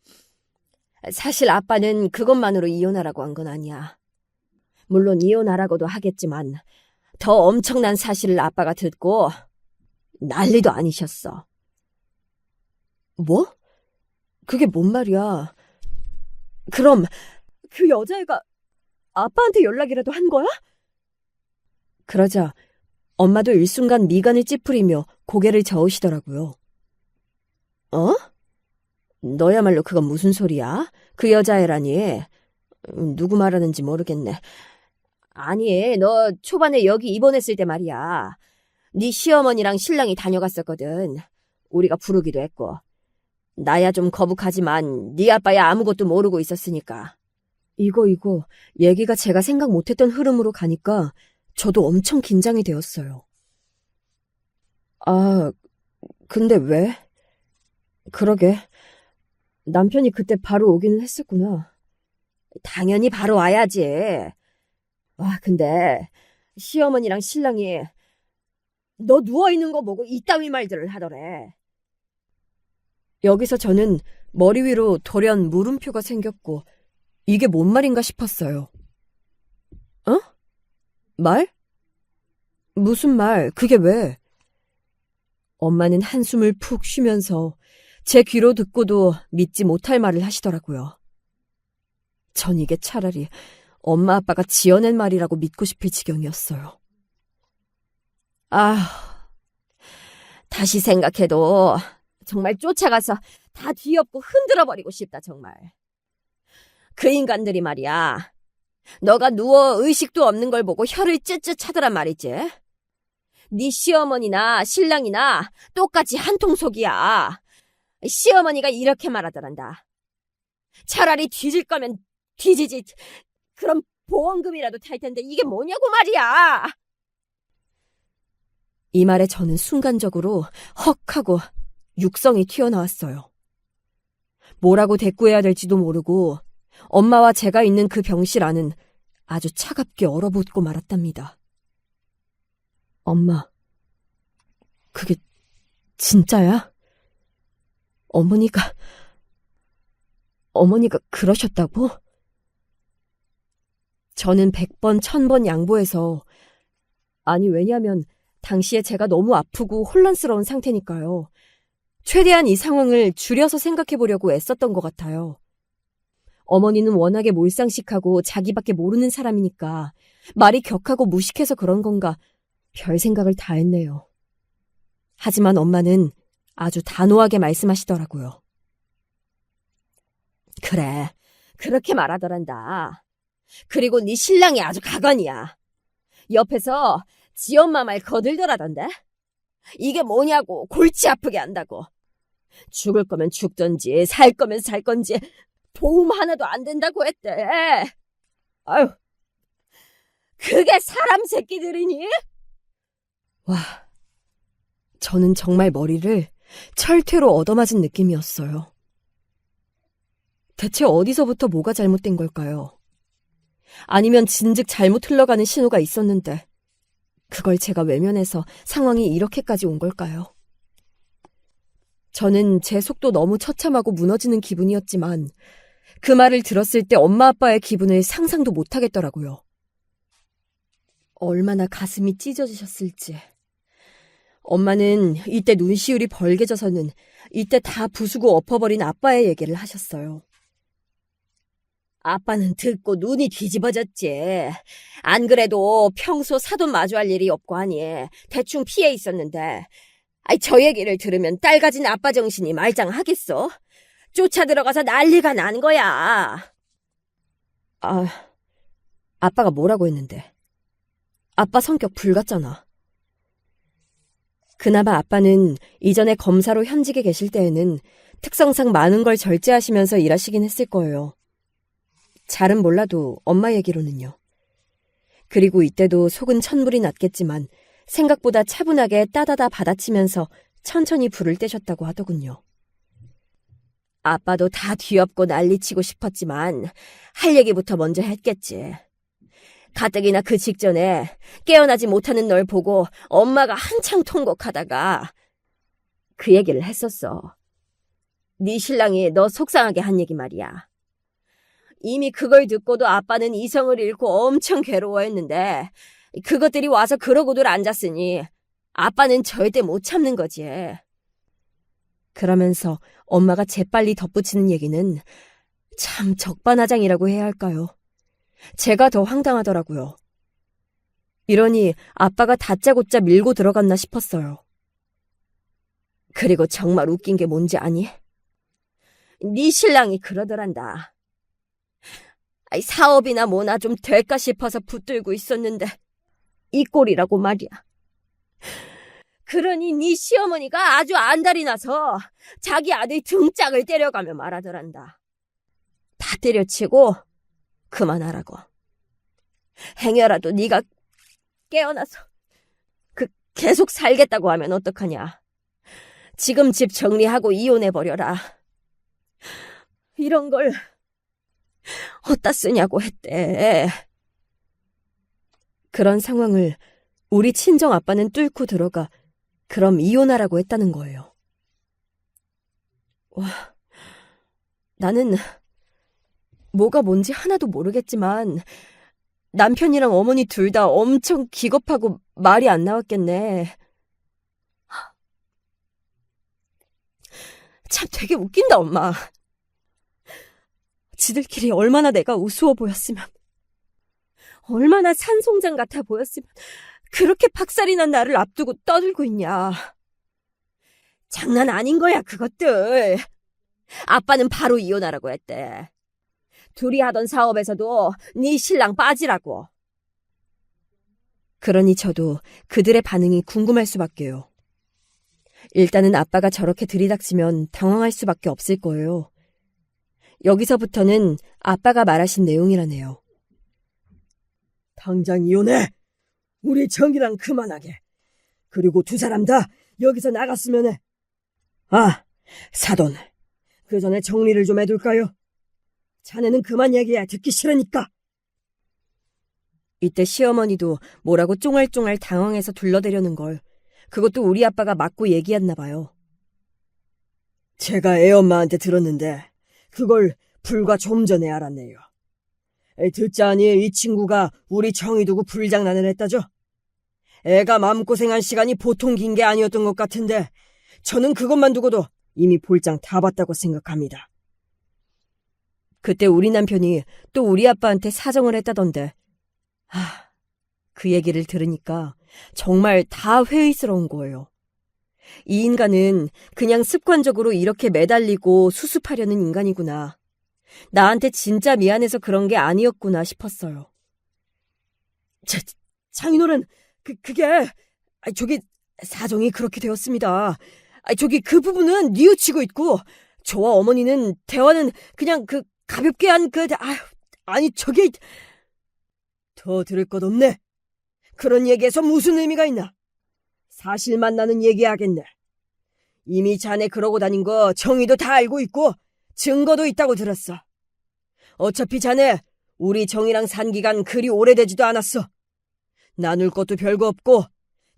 사실 아빠는 그것만으로 이혼하라고 한 건 아니야. 물론 이혼하라고도 하겠지만 더 엄청난 사실을 아빠가 듣고 난리도 아니셨어. 뭐? 그게 뭔 말이야? 그럼 그 여자애가 아빠한테 연락이라도 한 거야? 그러자 엄마도 일순간 미간을 찌푸리며 고개를 저으시더라고요. 어? 너야말로 그건 무슨 소리야? 그 여자애라니? 누구 말하는지 모르겠네. 아니, 너 초반에 여기 입원했을 때 말이야. 네 시어머니랑 신랑이 다녀갔었거든. 우리가 부르기도 했고. 나야 좀 거북하지만 네 아빠야 아무것도 모르고 있었으니까. 이거 얘기가 제가 생각 못했던 흐름으로 가니까 저도 엄청 긴장이 되었어요. 근데 왜? 그러게. 남편이 그때 바로 오기는 했었구나. 당연히 바로 와야지. 근데 시어머니랑 신랑이 너 누워있는 거 보고 이따위 말들을 하더래. 여기서 저는 머리 위로 돌연 물음표가 생겼고 이게 뭔 말인가 싶었어요. 말? 무슨 말? 그게 왜? 엄마는 한숨을 푹 쉬면서 제 귀로 듣고도 믿지 못할 말을 하시더라고요. 전 이게 차라리 엄마 아빠가 지어낸 말이라고 믿고 싶을 지경이었어요. 다시 생각해도 정말 쫓아가서 다 뒤엎고 흔들어버리고 싶다, 정말. 그 인간들이 말이야. 너가 누워 의식도 없는 걸 보고 혀를 쯧쯧 차더란 말이지. 네 시어머니나 신랑이나 똑같이 한통속이야. 시어머니가 이렇게 말하더란다. 차라리 뒤질 거면 뒤지지. 그럼 보험금이라도 탈 텐데 이게 뭐냐고 말이야. 이 말에 저는 순간적으로 헉 하고 육성이 튀어나왔어요. 뭐라고 대꾸해야 될지도 모르고 엄마와 제가 있는 그 병실 안은 아주 차갑게 얼어붙고 말았답니다. 엄마, 그게 진짜야? 어머니가 그러셨다고? 저는 100번, 1000번 양보해서, 왜냐면 당시에 제가 너무 아프고 혼란스러운 상태니까요. 최대한 이 상황을 줄여서 생각해보려고 애썼던 것 같아요. 어머니는 워낙에 몰상식하고 자기밖에 모르는 사람이니까 말이 격하고 무식해서 그런 건가 별 생각을 다 했네요. 하지만 엄마는 아주 단호하게 말씀하시더라고요. 그래, 그렇게 말하더란다. 그리고 네 신랑이 아주 가관이야. 옆에서 지 엄마 말 거들더라던데. 이게 뭐냐고, 골치 아프게 한다고. 죽을 거면 죽던지 살 거면 살 건지 도움 하나도 안 된다고 했대. 아유, 그게 사람 새끼들이니? 와, 저는 정말 머리를 철퇴로 얻어맞은 느낌이었어요. 대체 어디서부터 뭐가 잘못된 걸까요? 아니면 진즉 잘못 흘러가는 신호가 있었는데 그걸 제가 외면해서 상황이 이렇게까지 온 걸까요? 저는 제 속도 너무 처참하고 무너지는 기분이었지만 그 말을 들었을 때 엄마 아빠의 기분을 상상도 못하겠더라고요. 얼마나 가슴이 찢어지셨을지. 엄마는 이때 눈시울이 벌개져서는 이때 다 부수고 엎어버린 아빠의 얘기를 하셨어요. 아빠는 듣고 눈이 뒤집어졌지. 안 그래도 평소 사돈 마주할 일이 없고 하니 대충 피해 있었는데 저 얘기를 들으면 딸 가진 아빠 정신이 말짱하겠어? 쫓아 들어가서 난리가 난 거야. 아빠가 뭐라고 했는데? 아빠 성격 불같잖아. 그나마 아빠는 이전에 검사로 현직에 계실 때에는 특성상 많은 걸 절제하시면서 일하시긴 했을 거예요. 잘은 몰라도 엄마 얘기로는요. 그리고 이때도 속은 천불이 났겠지만 생각보다 차분하게 따다다 받아치면서 천천히 불을 떼셨다고 하더군요. 아빠도 다 뒤엎고 난리치고 싶었지만 할 얘기부터 먼저 했겠지. 가뜩이나 그 직전에 깨어나지 못하는 널 보고 엄마가 한창 통곡하다가 그 얘기를 했었어. 네 신랑이 너 속상하게 한 얘기 말이야. 이미 그걸 듣고도 아빠는 이성을 잃고 엄청 괴로워했는데 그것들이 와서 그러고들 앉았으니 아빠는 절대 못 참는 거지. 그러면서 엄마가 재빨리 덧붙이는 얘기는 참 적반하장이라고 해야 할까요? 제가 더 황당하더라고요. 이러니 아빠가 다짜고짜 밀고 들어갔나 싶었어요. 그리고 정말 웃긴 게 뭔지 아니? 네 신랑이 그러더란다. 사업이나 뭐나 좀 될까 싶어서 붙들고 있었는데 이 꼴이라고 말이야. 그러니 네 시어머니가 아주 안달이 나서 자기 아들 등짝을 때려가며 말하더란다. 다 때려치고 그만하라고. 행여라도 네가 깨어나서 계속 살겠다고 하면 어떡하냐. 지금 집 정리하고 이혼해버려라. 이런 걸 어디다 쓰냐고 했대. 그런 상황을 우리 친정 아빠는 뚫고 들어가 그럼 이혼하라고 했다는 거예요. 와, 나는 뭐가 뭔지 하나도 모르겠지만 남편이랑 어머니 둘 다 엄청 기겁하고 말이 안 나왔겠네. 참 되게 웃긴다, 엄마. 지들끼리 얼마나 내가 우스워 보였으면, 얼마나 산송장 같아 보였으면 그렇게 박살이 난 나를 앞두고 떠들고 있냐. 장난 아닌 거야, 그것들. 아빠는 바로 이혼하라고 했대. 둘이 하던 사업에서도 네 신랑 빠지라고. 그러니 저도 그들의 반응이 궁금할 수밖에요. 일단은 아빠가 저렇게 들이닥치면 당황할 수밖에 없을 거예요. 여기서부터는 아빠가 말하신 내용이라네요. 당장 이혼해. 우리 정이랑 그만하게. 그리고 두 사람 다 여기서 나갔으면 해. 사돈. 그 전에 정리를 좀 해둘까요? 자네는 그만 얘기해. 듣기 싫으니까. 이때 시어머니도 뭐라고 쫑알쫑알 당황해서 둘러대려는 걸 그것도 우리 아빠가 맞고 얘기했나 봐요. 제가 애엄마한테 들었는데 그걸 불과 좀 전에 알았네요. 듣자니 이 친구가 우리 정이 두고 불장난을 했다죠. 애가 마음고생한 시간이 보통 긴 게 아니었던 것 같은데 저는 그것만 두고도 이미 볼장 다 봤다고 생각합니다. 그때 우리 남편이 또 우리 아빠한테 사정을 했다던데 그 얘기를 들으니까 정말 다 회의스러운 거예요. 이 인간은 그냥 습관적으로 이렇게 매달리고 수습하려는 인간이구나. 나한테 진짜 미안해서 그런 게 아니었구나 싶었어요. 장인어른, 그게 저기 사정이 그렇게 되었습니다. 저기 그 부분은 뉘우치고 있고 저와 어머니는 대화는 그냥 가볍게 아니 저게 더 들을 것 없네. 그런 얘기에서 무슨 의미가 있나? 사실만 나는 얘기하겠네. 이미 자네 그러고 다닌 거 정희도 다 알고 있고 증거도 있다고 들었어. 어차피 자네 우리 정희랑 산 기간 그리 오래되지도 않았어. 나눌 것도 별거 없고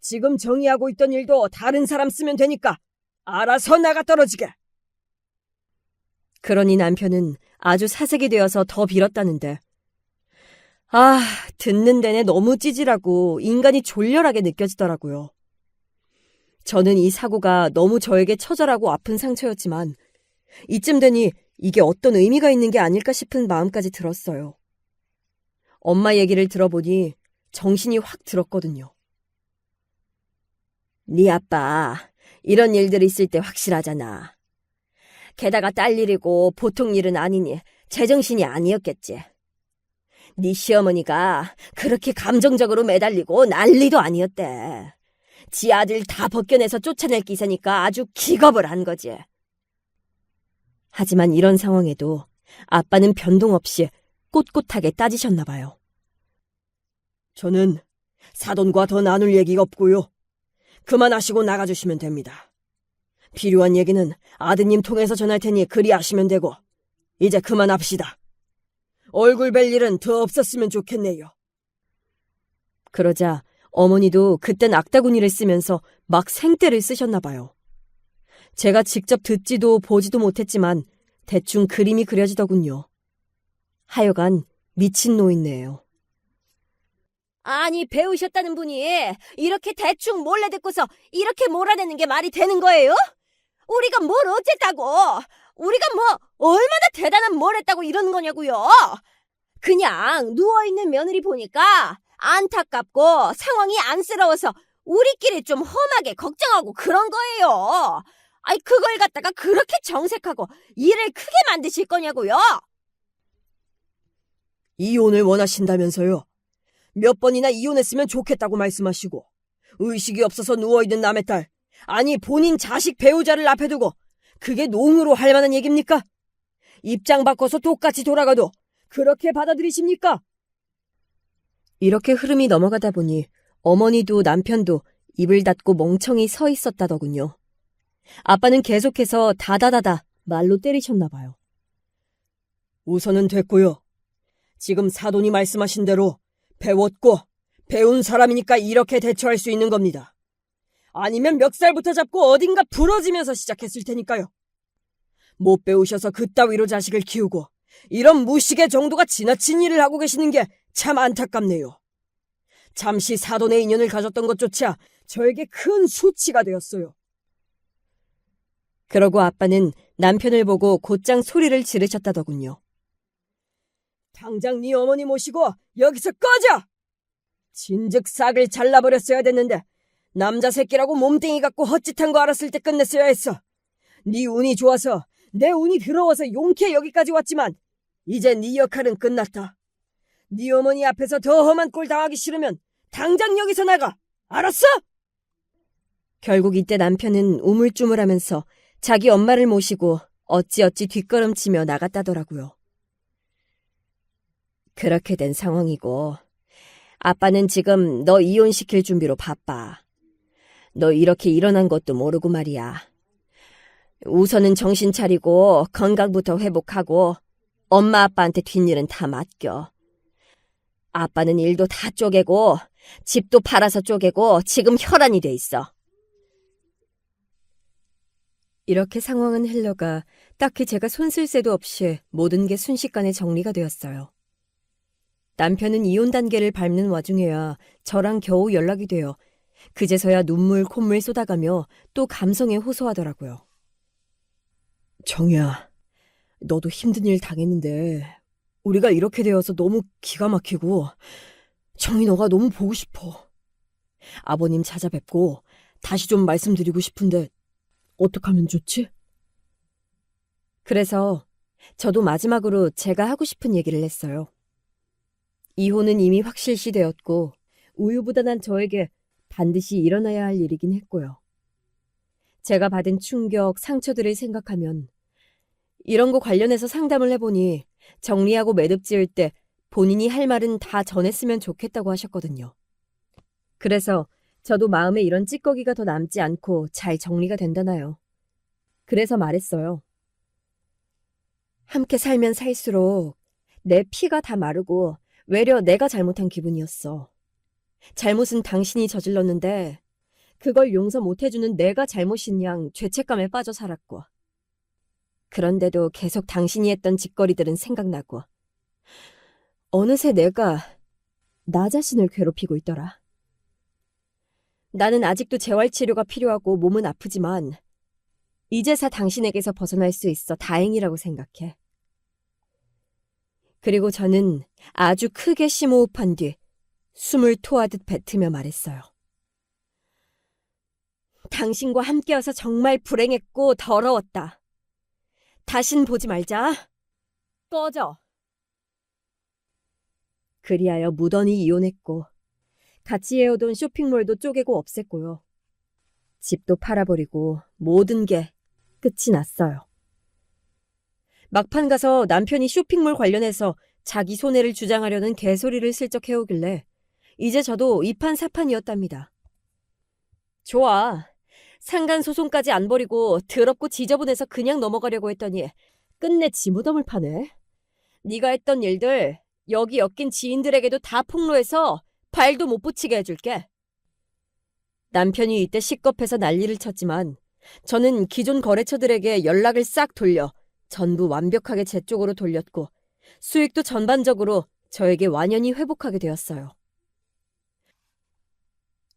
지금 정희하고 있던 일도 다른 사람 쓰면 되니까 알아서 나가 떨어지게. 그러니 남편은 아주 사색이 되어서 더 빌었다는데 듣는 내내 너무 찌질하고 인간이 졸렬하게 느껴지더라고요. 저는 이 사고가 너무 저에게 처절하고 아픈 상처였지만 이쯤 되니 이게 어떤 의미가 있는 게 아닐까 싶은 마음까지 들었어요. 엄마 얘기를 들어보니 정신이 확 들었거든요. 네 아빠 이런 일들이 있을 때 확실하잖아. 게다가 딸 일이고 보통 일은 아니니 제정신이 아니었겠지. 네 시어머니가 그렇게 감정적으로 매달리고 난리도 아니었대. 지 아들 다 벗겨내서 쫓아낼 기세니까 아주 기겁을 한 거지. 하지만 이런 상황에도 아빠는 변동 없이 꼿꼿하게 따지셨나 봐요. 저는 사돈과 더 나눌 얘기가 없고요. 그만하시고 나가주시면 됩니다. 필요한 얘기는 아드님 통해서 전할 테니 그리 하시면 되고 이제 그만합시다. 얼굴 뵐 일은 더 없었으면 좋겠네요. 그러자 어머니도 그땐 악다구니를 쓰면서 막 생떼를 쓰셨나 봐요. 제가 직접 듣지도 보지도 못했지만 대충 그림이 그려지더군요. 하여간 미친 노인네요. 아니 배우셨다는 분이 이렇게 대충 몰래 듣고서 이렇게 몰아내는 게 말이 되는 거예요? 우리가 뭘 어쨌다고? 우리가 뭐 얼마나 대단한 뭘 했다고 이러는 거냐고요? 그냥 누워있는 며느리 보니까 안타깝고 상황이 안쓰러워서 우리끼리 좀 험하게 걱정하고 그런 거예요. 그걸 갖다가 그렇게 정색하고 일을 크게 만드실 거냐고요? 이혼을 원하신다면서요? 몇 번이나 이혼했으면 좋겠다고 말씀하시고 의식이 없어서 누워있는 남의 딸, 아니 본인 자식 배우자를 앞에 두고 그게 농으로 할 만한 얘기입니까? 입장 바꿔서 똑같이 돌아가도 그렇게 받아들이십니까? 이렇게 흐름이 넘어가다 보니 어머니도 남편도 입을 닫고 멍청이 서 있었다더군요. 아빠는 계속해서 다다다다 말로 때리셨나 봐요. 우선은 됐고요. 지금 사돈이 말씀하신 대로 배웠고 배운 사람이니까 이렇게 대처할 수 있는 겁니다. 아니면 멱살부터 잡고 어딘가 부러지면서 시작했을 테니까요. 못 배우셔서 그따위로 자식을 키우고 이런 무식의 정도가 지나친 일을 하고 계시는 게 참 안타깝네요. 잠시 사돈의 인연을 가졌던 것조차 저에게 큰 수치가 되었어요. 그러고 아빠는 남편을 보고 곧장 소리를 지르셨다더군요. 당장 네 어머니 모시고 여기서 꺼져! 진즉 싹을 잘라버렸어야 됐는데 남자 새끼라고 몸뚱이 갖고 헛짓한 거 알았을 때 끝냈어야 했어. 네 운이 좋아서 내 운이 더러워서 용케 여기까지 왔지만 이제 네 역할은 끝났다. 네 어머니 앞에서 더 험한 꼴 당하기 싫으면 당장 여기서 나가. 알았어? 결국 이때 남편은 우물쭈물하면서 자기 엄마를 모시고 어찌어찌 뒷걸음치며 나갔다더라고요. 그렇게 된 상황이고 아빠는 지금 너 이혼시킬 준비로 바빠. 너 이렇게 일어난 것도 모르고 말이야. 우선은 정신 차리고 건강부터 회복하고 엄마 아빠한테 뒷일은 다 맡겨. 아빠는 일도 다 쪼개고 집도 팔아서 쪼개고 지금 혈안이 돼 있어. 이렇게 상황은 흘러가 딱히 제가 손쓸 새도 없이 모든 게 순식간에 정리가 되었어요. 남편은 이혼 단계를 밟는 와중에야 저랑 겨우 연락이 되어 그제서야 눈물 콧물 쏟아가며 또 감성에 호소하더라고요. 정희야, 너도 힘든 일 당했는데 우리가 이렇게 되어서 너무 기가 막히고 정희 너가 너무 보고 싶어. 아버님 찾아뵙고 다시 좀 말씀드리고 싶은데 어떻게 하면 좋지? 그래서 저도 마지막으로 제가 하고 싶은 얘기를 했어요. 이혼은 이미 확실시 되었고 우유부단한 저에게 반드시 일어나야 할 일이긴 했고요. 제가 받은 충격, 상처들을 생각하면 이런 거 관련해서 상담을 해보니 정리하고 매듭 지을 때 본인이 할 말은 다 전했으면 좋겠다고 하셨거든요. 그래서 저도 마음에 이런 찌꺼기가 더 남지 않고 잘 정리가 된다나요. 그래서 말했어요. 함께 살면 살수록 내 피가 다 마르고 외려 내가 잘못한 기분이었어. 잘못은 당신이 저질렀는데 그걸 용서 못해주는 내가 잘못인 양 죄책감에 빠져 살았고. 그런데도 계속 당신이 했던 짓거리들은 생각나고. 어느새 내가 나 자신을 괴롭히고 있더라. 나는 아직도 재활치료가 필요하고 몸은 아프지만 이제서 당신에게서 벗어날 수 있어 다행이라고 생각해. 그리고 저는 아주 크게 심호흡한 뒤 숨을 토하듯 뱉으며 말했어요. 당신과 함께여서 정말 불행했고 더러웠다. 다신 보지 말자. 꺼져. 그리하여 무던히 이혼했고 같이 해오던 쇼핑몰도 쪼개고 없앴고요. 집도 팔아버리고 모든 게 끝이 났어요. 막판 가서 남편이 쇼핑몰 관련해서 자기 손해를 주장하려는 개소리를 슬쩍 해오길래 이제 저도 이판사판이었답니다. 좋아. 상간소송까지 안 벌이고 더럽고 지저분해서 그냥 넘어가려고 했더니 끝내 지무덤을 파네. 네가 했던 일들 여기 엮인 지인들에게도 다 폭로해서 발도 못 붙이게 해줄게. 남편이 이때 식겁해서 난리를 쳤지만 저는 기존 거래처들에게 연락을 싹 돌려 전부 완벽하게 제 쪽으로 돌렸고 수익도 전반적으로 저에게 완연히 회복하게 되었어요.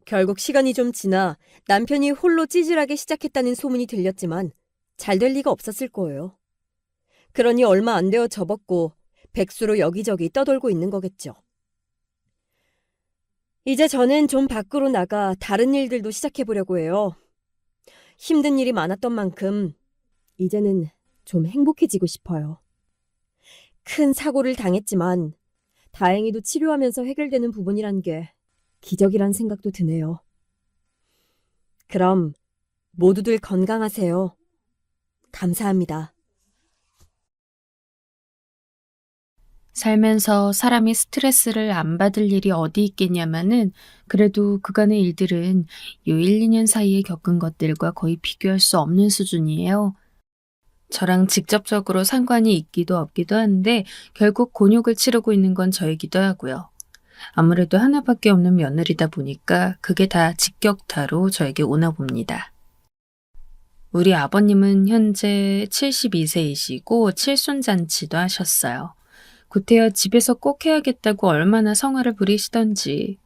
결국 시간이 좀 지나 남편이 홀로 찌질하게 시작했다는 소문이 들렸지만 잘 될 리가 없었을 거예요. 그러니 얼마 안 되어 접었고 백수로 여기저기 떠돌고 있는 거겠죠. 이제 저는 좀 밖으로 나가 다른 일들도 시작해보려고 해요. 힘든 일이 많았던 만큼 이제는 좀 행복해지고 싶어요. 큰 사고를 당했지만 다행히도 치료하면서 해결되는 부분이란 게 기적이란 생각도 드네요. 그럼 모두들 건강하세요. 감사합니다. 살면서 사람이 스트레스를 안 받을 일이 어디 있겠냐마는 그래도 그간의 일들은 요 1, 2년 사이에 겪은 것들과 거의 비교할 수 없는 수준이에요. 저랑 직접적으로 상관이 있기도 없기도 한데 결국 곤욕을 치르고 있는 건 저이기도 하고요. 아무래도 하나밖에 없는 며느리다 보니까 그게 다 직격타로 저에게 오나 봅니다. 우리 아버님은 현재 72세이시고 칠순잔치도 하셨어요. 구태여 집에서 꼭 해야겠다고 얼마나 성화를 부리시던지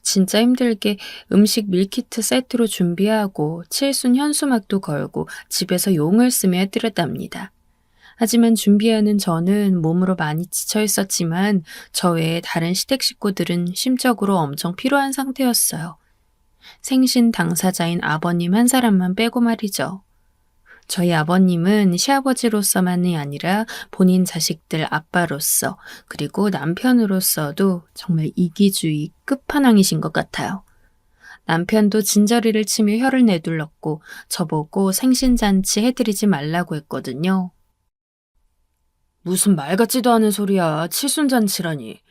진짜 힘들게 음식 밀키트 세트로 준비하고 칠순 현수막도 걸고 집에서 용을 쓰며 해드렸답니다. 하지만 준비하는 저는 몸으로 많이 지쳐 있었지만 저 외에 다른 시댁 식구들은 심적으로 엄청 피로한 상태였어요. 생신 당사자인 아버님 한 사람만 빼고 말이죠. 저희 아버님은 시아버지로서만이 아니라 본인 자식들 아빠로서 그리고 남편으로서도 정말 이기주의 끝판왕이신 것 같아요. 남편도 진저리를 치며 혀를 내둘렀고 저보고 생신잔치 해드리지 말라고 했거든요. 무슨 말 같지도 않은 소리야. 칠순잔치라니.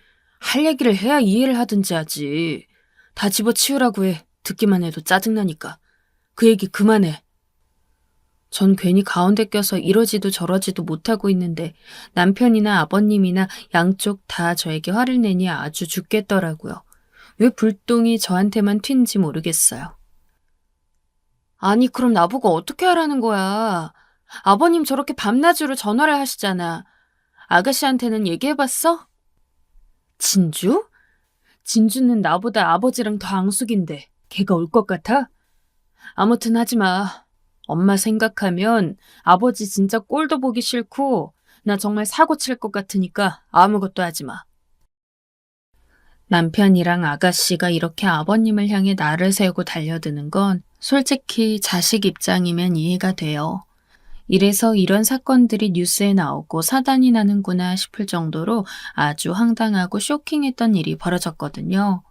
할 얘기를 해야 이해를 하든지 하지. 다 집어치우라고 해. 듣기만 해도 짜증나니까. 그 얘기 그만해. 전 괜히 가운데 껴서 이러지도 저러지도 못하고 있는데 남편이나 아버님이나 양쪽 다 저에게 화를 내니 아주 죽겠더라고요. 왜 불똥이 저한테만 튄지 모르겠어요. 아니 그럼 나보고 어떻게 하라는 거야. 아버님 저렇게 밤낮으로 전화를 하시잖아. 아가씨한테는 얘기해봤어? 진주? 진주는 나보다 아버지랑 더 앙숙인데 걔가 올 것 같아? 아무튼 하지마. 엄마 생각하면 아버지 진짜 꼴도 보기 싫고 나 정말 사고 칠 것 같으니까 아무것도 하지마. 남편이랑 아가씨가 이렇게 아버님을 향해 날을 세우고 달려드는 건 솔직히 자식 입장이면 이해가 돼요. 이래서 이런 사건들이 뉴스에 나오고 사단이 나는구나 싶을 정도로 아주 황당하고 쇼킹했던 일이 벌어졌거든요.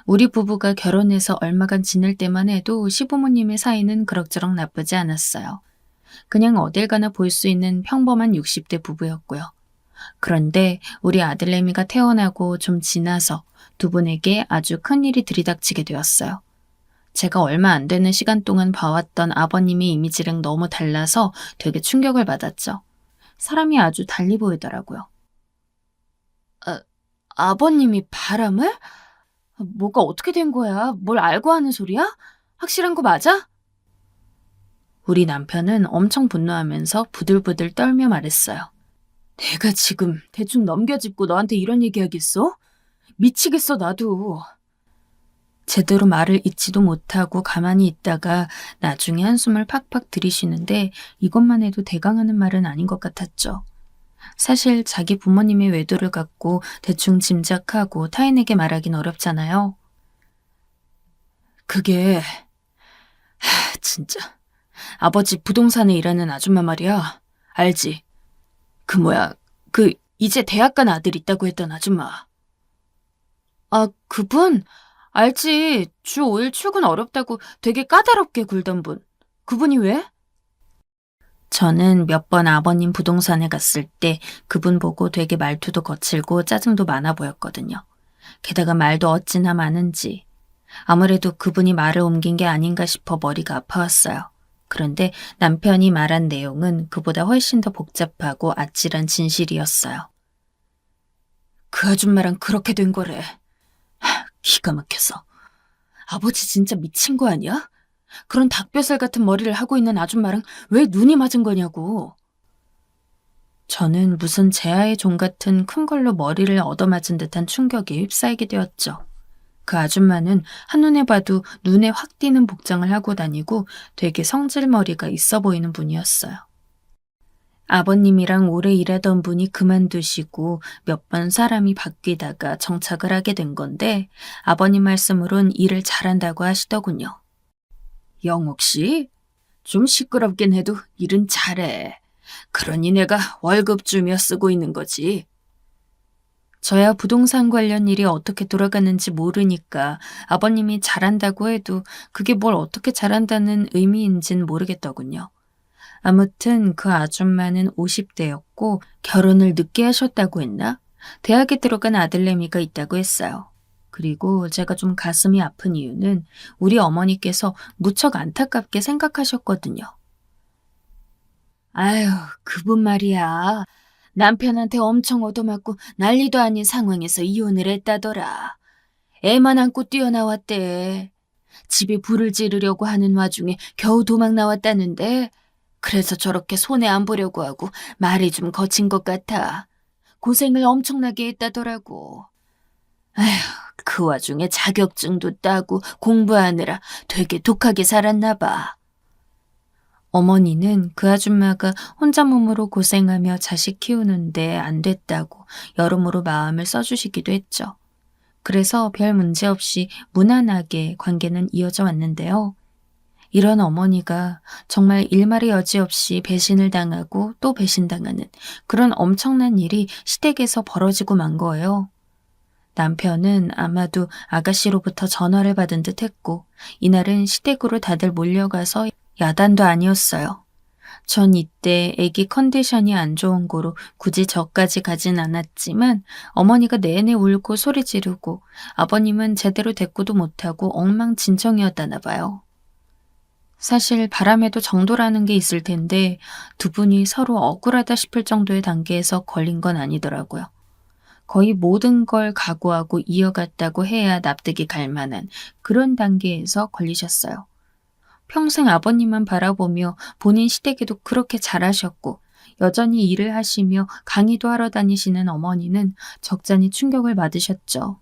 우리 부부가 결혼해서 얼마간 지낼 때만 해도 시부모님의 사이는 그럭저럭 나쁘지 않았어요. 그냥 어딜 가나 볼 수 있는 평범한 60대 부부였고요. 그런데 우리 아들내미가 태어나고 좀 지나서 두 분에게 아주 큰 일이 들이닥치게 되었어요. 제가 얼마 안 되는 시간 동안 봐왔던 아버님의 이미지랑 너무 달라서 되게 충격을 받았죠. 사람이 아주 달리 보이더라고요. 아버님이 바람을? 뭐가 어떻게 된 거야? 뭘 알고 하는 소리야? 확실한 거 맞아? 우리 남편은 엄청 분노하면서 부들부들 떨며 말했어요. 내가 지금 대충 넘겨짚고 너한테 이런 얘기하겠어? 미치겠어, 나도. 제대로 말을 잇지도 못하고 가만히 있다가 나중에 한숨을 팍팍 들이쉬는데 이것만 해도 대강하는 말은 아닌 것 같았죠. 사실 자기 부모님의 외도를 갖고 대충 짐작하고 타인에게 말하긴 어렵잖아요. 그게 진짜 아버지 부동산에 일하는 아줌마 말이야. 알지? 이제 대학 간 아들 있다고 했던 아줌마. 아, 그분? 알지. 주 5일 출근 어렵다고 되게 까다롭게 굴던 분. 그분이 왜? 저는 몇 번 아버님 부동산에 갔을 때 그분 보고 되게 말투도 거칠고 짜증도 많아 보였거든요. 게다가 말도 어찌나 많은지. 아무래도 그분이 말을 옮긴 게 아닌가 싶어 머리가 아파왔어요. 그런데 남편이 말한 내용은 그보다 훨씬 더 복잡하고 아찔한 진실이었어요. 그 아줌마랑 그렇게 된 거래. 기가 막혀서. 아버지 진짜 미친 거 아니야? 그런 닭뼈살 같은 머리를 하고 있는 아줌마랑 왜 눈이 맞은 거냐고. 저는 무슨 재하의 종 같은 큰 걸로 머리를 얻어맞은 듯한 충격에 휩싸이게 되었죠. 그 아줌마는 한눈에 봐도 눈에 확 띄는 복장을 하고 다니고 되게 성질머리가 있어 보이는 분이었어요. 아버님이랑 오래 일하던 분이 그만두시고 몇 번 사람이 바뀌다가 정착을 하게 된 건데 아버님 말씀으론 일을 잘한다고 하시더군요. 영옥 씨? 좀 시끄럽긴 해도 일은 잘해. 그러니 내가 월급 주며 쓰고 있는 거지. 저야 부동산 관련 일이 어떻게 돌아가는지 모르니까 아버님이 잘한다고 해도 그게 뭘 어떻게 잘한다는 의미인진 모르겠더군요. 아무튼 그 아줌마는 50대였고 결혼을 늦게 하셨다고 했나? 대학에 들어간 아들내미가 있다고 했어요. 그리고 제가 좀 가슴이 아픈 이유는 우리 어머니께서 무척 안타깝게 생각하셨거든요. 아유, 그분 말이야. 남편한테 엄청 얻어맞고 난리도 아닌 상황에서 이혼을 했다더라. 애만 안고 뛰어나왔대. 집에 불을 지르려고 하는 와중에 겨우 도망 나왔다는데 그래서 저렇게 손해 안 보려고 하고 말이 좀 거친 것 같아. 고생을 엄청나게 했다더라고. 아휴, 그 와중에 자격증도 따고 공부하느라 되게 독하게 살았나 봐. 어머니는 그 아줌마가 혼자 몸으로 고생하며 자식 키우는데 안 됐다고 여러모로 마음을 써주시기도 했죠. 그래서 별 문제 없이 무난하게 관계는 이어져 왔는데요. 이런 어머니가 정말 일말의 여지 없이 배신을 당하고 또 배신당하는 그런 엄청난 일이 시댁에서 벌어지고 만 거예요. 남편은 아마도 아가씨로부터 전화를 받은 듯 했고 이날은 시댁으로 다들 몰려가서 야단도 아니었어요. 전 이때 아기 컨디션이 안 좋은 거로 굳이 저까지 가진 않았지만 어머니가 내내 울고 소리 지르고 아버님은 제대로 대꾸도 못하고 엉망진창이었다나 봐요. 사실 바람에도 정도라는 게 있을 텐데 두 분이 서로 억울하다 싶을 정도의 단계에서 걸린 건 아니더라고요. 거의 모든 걸 각오하고 이어갔다고 해야 납득이 갈 만한 그런 단계에서 걸리셨어요. 평생 아버님만 바라보며 본인 시댁에도 그렇게 잘하셨고 여전히 일을 하시며 강의도 하러 다니시는 어머니는 적잖이 충격을 받으셨죠.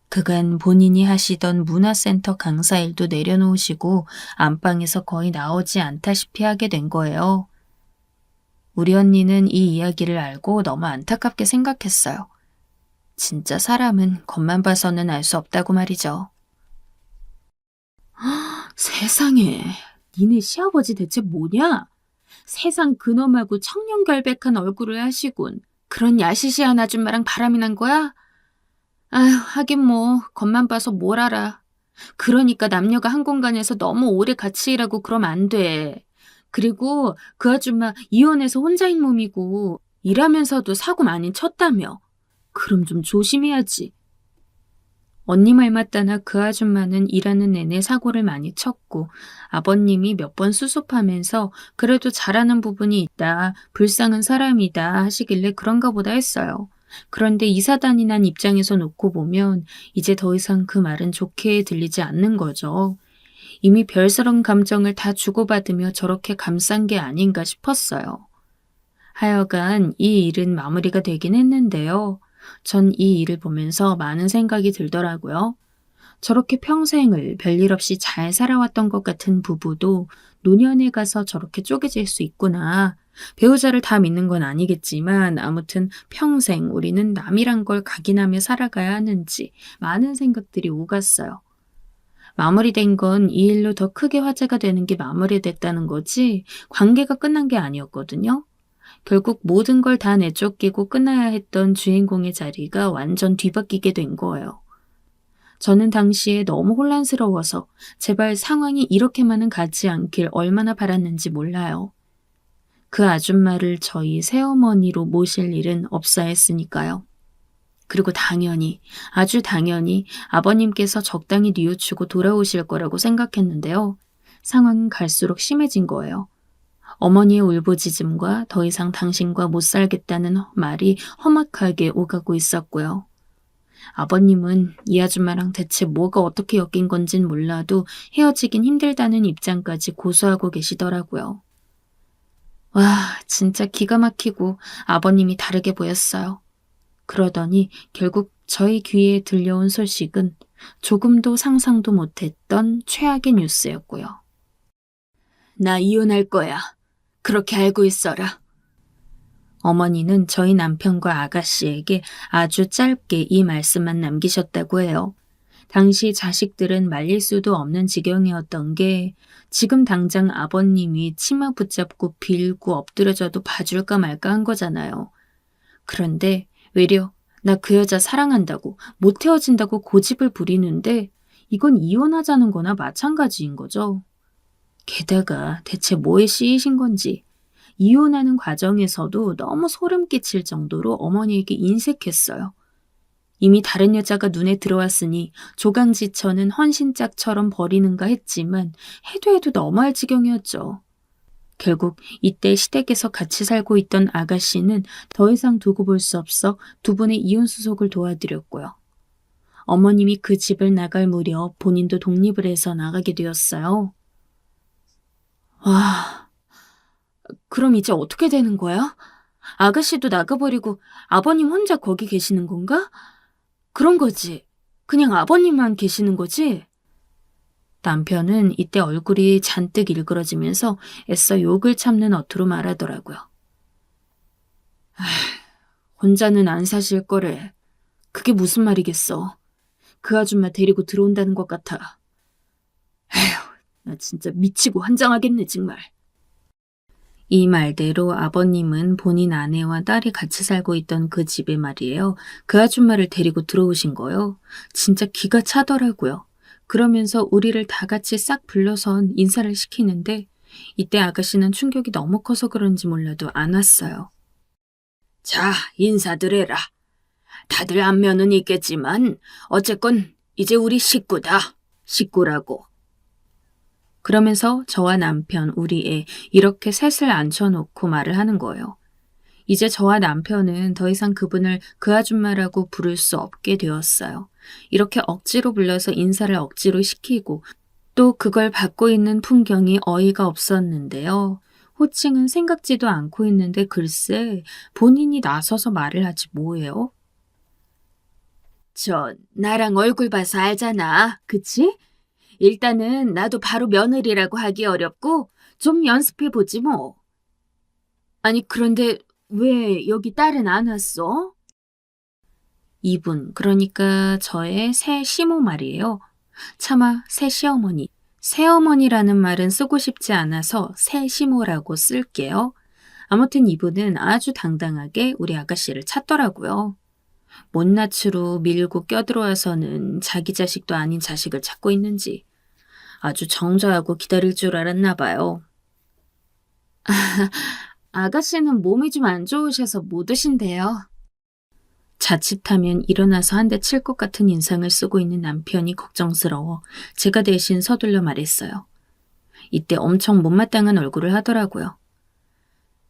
그간 본인이 하시던 문화센터 강사 일도 내려놓으시고 안방에서 거의 나오지 않다시피 하게 된 거예요. 우리 언니는 이 이야기를 알고 너무 안타깝게 생각했어요. 진짜 사람은 겉만 봐서는 알 수 없다고 말이죠. 세상에, 니네 시아버지 대체 뭐냐? 세상 그놈하고 청렴결백한 얼굴을 하시군. 그런 야시시한 아줌마랑 바람이 난 거야? 아휴, 하긴 뭐 겉만 봐서 뭘 알아. 그러니까 남녀가 한 공간에서 너무 오래 같이 일하고 그러면 안 돼. 그리고 그 아줌마 이혼해서 혼자인 몸이고 일하면서도 사고 많이 쳤다며. 그럼 좀 조심해야지. 언니 말 맞다나 그 아줌마는 일하는 내내 사고를 많이 쳤고 아버님이 몇 번 수습하면서 그래도 잘하는 부분이 있다, 불쌍한 사람이다 하시길래 그런가 보다 했어요. 그런데 이사단이 난 입장에서 놓고 보면 이제 더 이상 그 말은 좋게 들리지 않는 거죠. 이미 별스런 감정을 다 주고받으며 저렇게 감싼 게 아닌가 싶었어요. 하여간 이 일은 마무리가 되긴 했는데요. 전 이 일을 보면서 많은 생각이 들더라고요. 저렇게 평생을 별일 없이 잘 살아왔던 것 같은 부부도 노년에 가서 저렇게 쪼개질 수 있구나. 배우자를 다 믿는 건 아니겠지만 아무튼 평생 우리는 남이란 걸 각인하며 살아가야 하는지 많은 생각들이 오갔어요. 마무리된 건 이 일로 더 크게 화제가 되는 게 마무리됐다는 거지 관계가 끝난 게 아니었거든요. 결국 모든 걸 다 내쫓기고 끝나야 했던 주인공의 자리가 완전 뒤바뀌게 된 거예요. 저는 당시에 너무 혼란스러워서 제발 상황이 이렇게만은 가지 않길 얼마나 바랐는지 몰라요. 그 아줌마를 저희 새어머니로 모실 일은 없어야 했으니까요. 그리고 당연히, 아주 당연히 아버님께서 적당히 뉘우치고 돌아오실 거라고 생각했는데요. 상황은 갈수록 심해진 거예요. 어머니의 울부짖음과 더 이상 당신과 못 살겠다는 말이 험악하게 오가고 있었고요. 아버님은 이 아줌마랑 대체 뭐가 어떻게 엮인 건진 몰라도 헤어지긴 힘들다는 입장까지 고수하고 계시더라고요. 와, 진짜 기가 막히고 아버님이 다르게 보였어요. 그러더니 결국 저희 귀에 들려온 소식은 조금도 상상도 못했던 최악의 뉴스였고요. 나 이혼할 거야. 그렇게 알고 있어라. 어머니는 저희 남편과 아가씨에게 아주 짧게 이 말씀만 남기셨다고 해요. 당시 자식들은 말릴 수도 없는 지경이었던 게 지금 당장 아버님이 치마 붙잡고 빌고 엎드려져도 봐줄까 말까 한 거잖아요. 그런데 외려 나 그 여자 사랑한다고 못 헤어진다고 고집을 부리는데 이건 이혼하자는 거나 마찬가지인 거죠. 게다가 대체 뭐에 씌이신 건지 이혼하는 과정에서도 너무 소름 끼칠 정도로 어머니에게 인색했어요. 이미 다른 여자가 눈에 들어왔으니 조강지처는 헌신짝처럼 버리는가 했지만 해도 너무할 지경이었죠. 결국 이때 시댁에서 같이 살고 있던 아가씨는 더 이상 두고 볼 수 없어 두 분의 이혼 수속을 도와드렸고요. 어머님이 그 집을 나갈 무렵 본인도 독립을 해서 나가게 되었어요. 와, 그럼 이제 어떻게 되는 거야? 아가씨도 나가버리고 아버님 혼자 거기 계시는 건가? 그런 거지. 그냥 아버님만 계시는 거지? 남편은 이때 얼굴이 잔뜩 일그러지면서 애써 욕을 참는 어투로 말하더라고요. 혼자는 안 사실 거래. 그게 무슨 말이겠어. 그 아줌마 데리고 들어온다는 것 같아. 에휴, 나 진짜 미치고 환장하겠네 정말. 이 말대로 아버님은 본인 아내와 딸이 같이 살고 있던 그 집에 말이에요. 그 아줌마를 데리고 들어오신 거요. 진짜 기가 차더라고요. 그러면서 우리를 다 같이 싹 불러선 인사를 시키는데 이때 아가씨는 충격이 너무 커서 그런지 몰라도 안 왔어요. 자, 인사들 해라. 다들 안면은 있겠지만 어쨌건 이제 우리 식구다. 식구라고. 그러면서 저와 남편, 우리 애 이렇게 셋을 앉혀놓고 말을 하는 거예요. 이제 저와 남편은 더 이상 그분을 그 아줌마라고 부를 수 없게 되었어요. 이렇게 억지로 불러서 인사를 억지로 시키고 또 그걸 받고 있는 풍경이 어이가 없었는데요. 호칭은 생각지도 않고 있는데 글쎄 본인이 나서서 말을 하지 뭐예요? 나랑 얼굴 봐서 알잖아. 그치? 일단은 나도 바로 며느리라고 하기 어렵고 좀 연습해보지 뭐. 아니 그런데 왜 여기 딸은 안 왔어? 이분, 그러니까 저의 새 시모 말이에요. 차마 새 시어머니. 새어머니라는 말은 쓰고 싶지 않아서 새 시모라고 쓸게요. 아무튼 이분은 아주 당당하게 우리 아가씨를 찾더라고요. 못낯으로 밀고 껴들어와서는 자기 자식도 아닌 자식을 찾고 있는지 아주 정저하고 기다릴 줄 알았나 봐요. 아가씨는 몸이 좀 안 좋으셔서 못 오신대요. 자칫하면 일어나서 한 대 칠 것 같은 인상을 쓰고 있는 남편이 걱정스러워 제가 대신 서둘러 말했어요. 이때 엄청 못마땅한 얼굴을 하더라고요.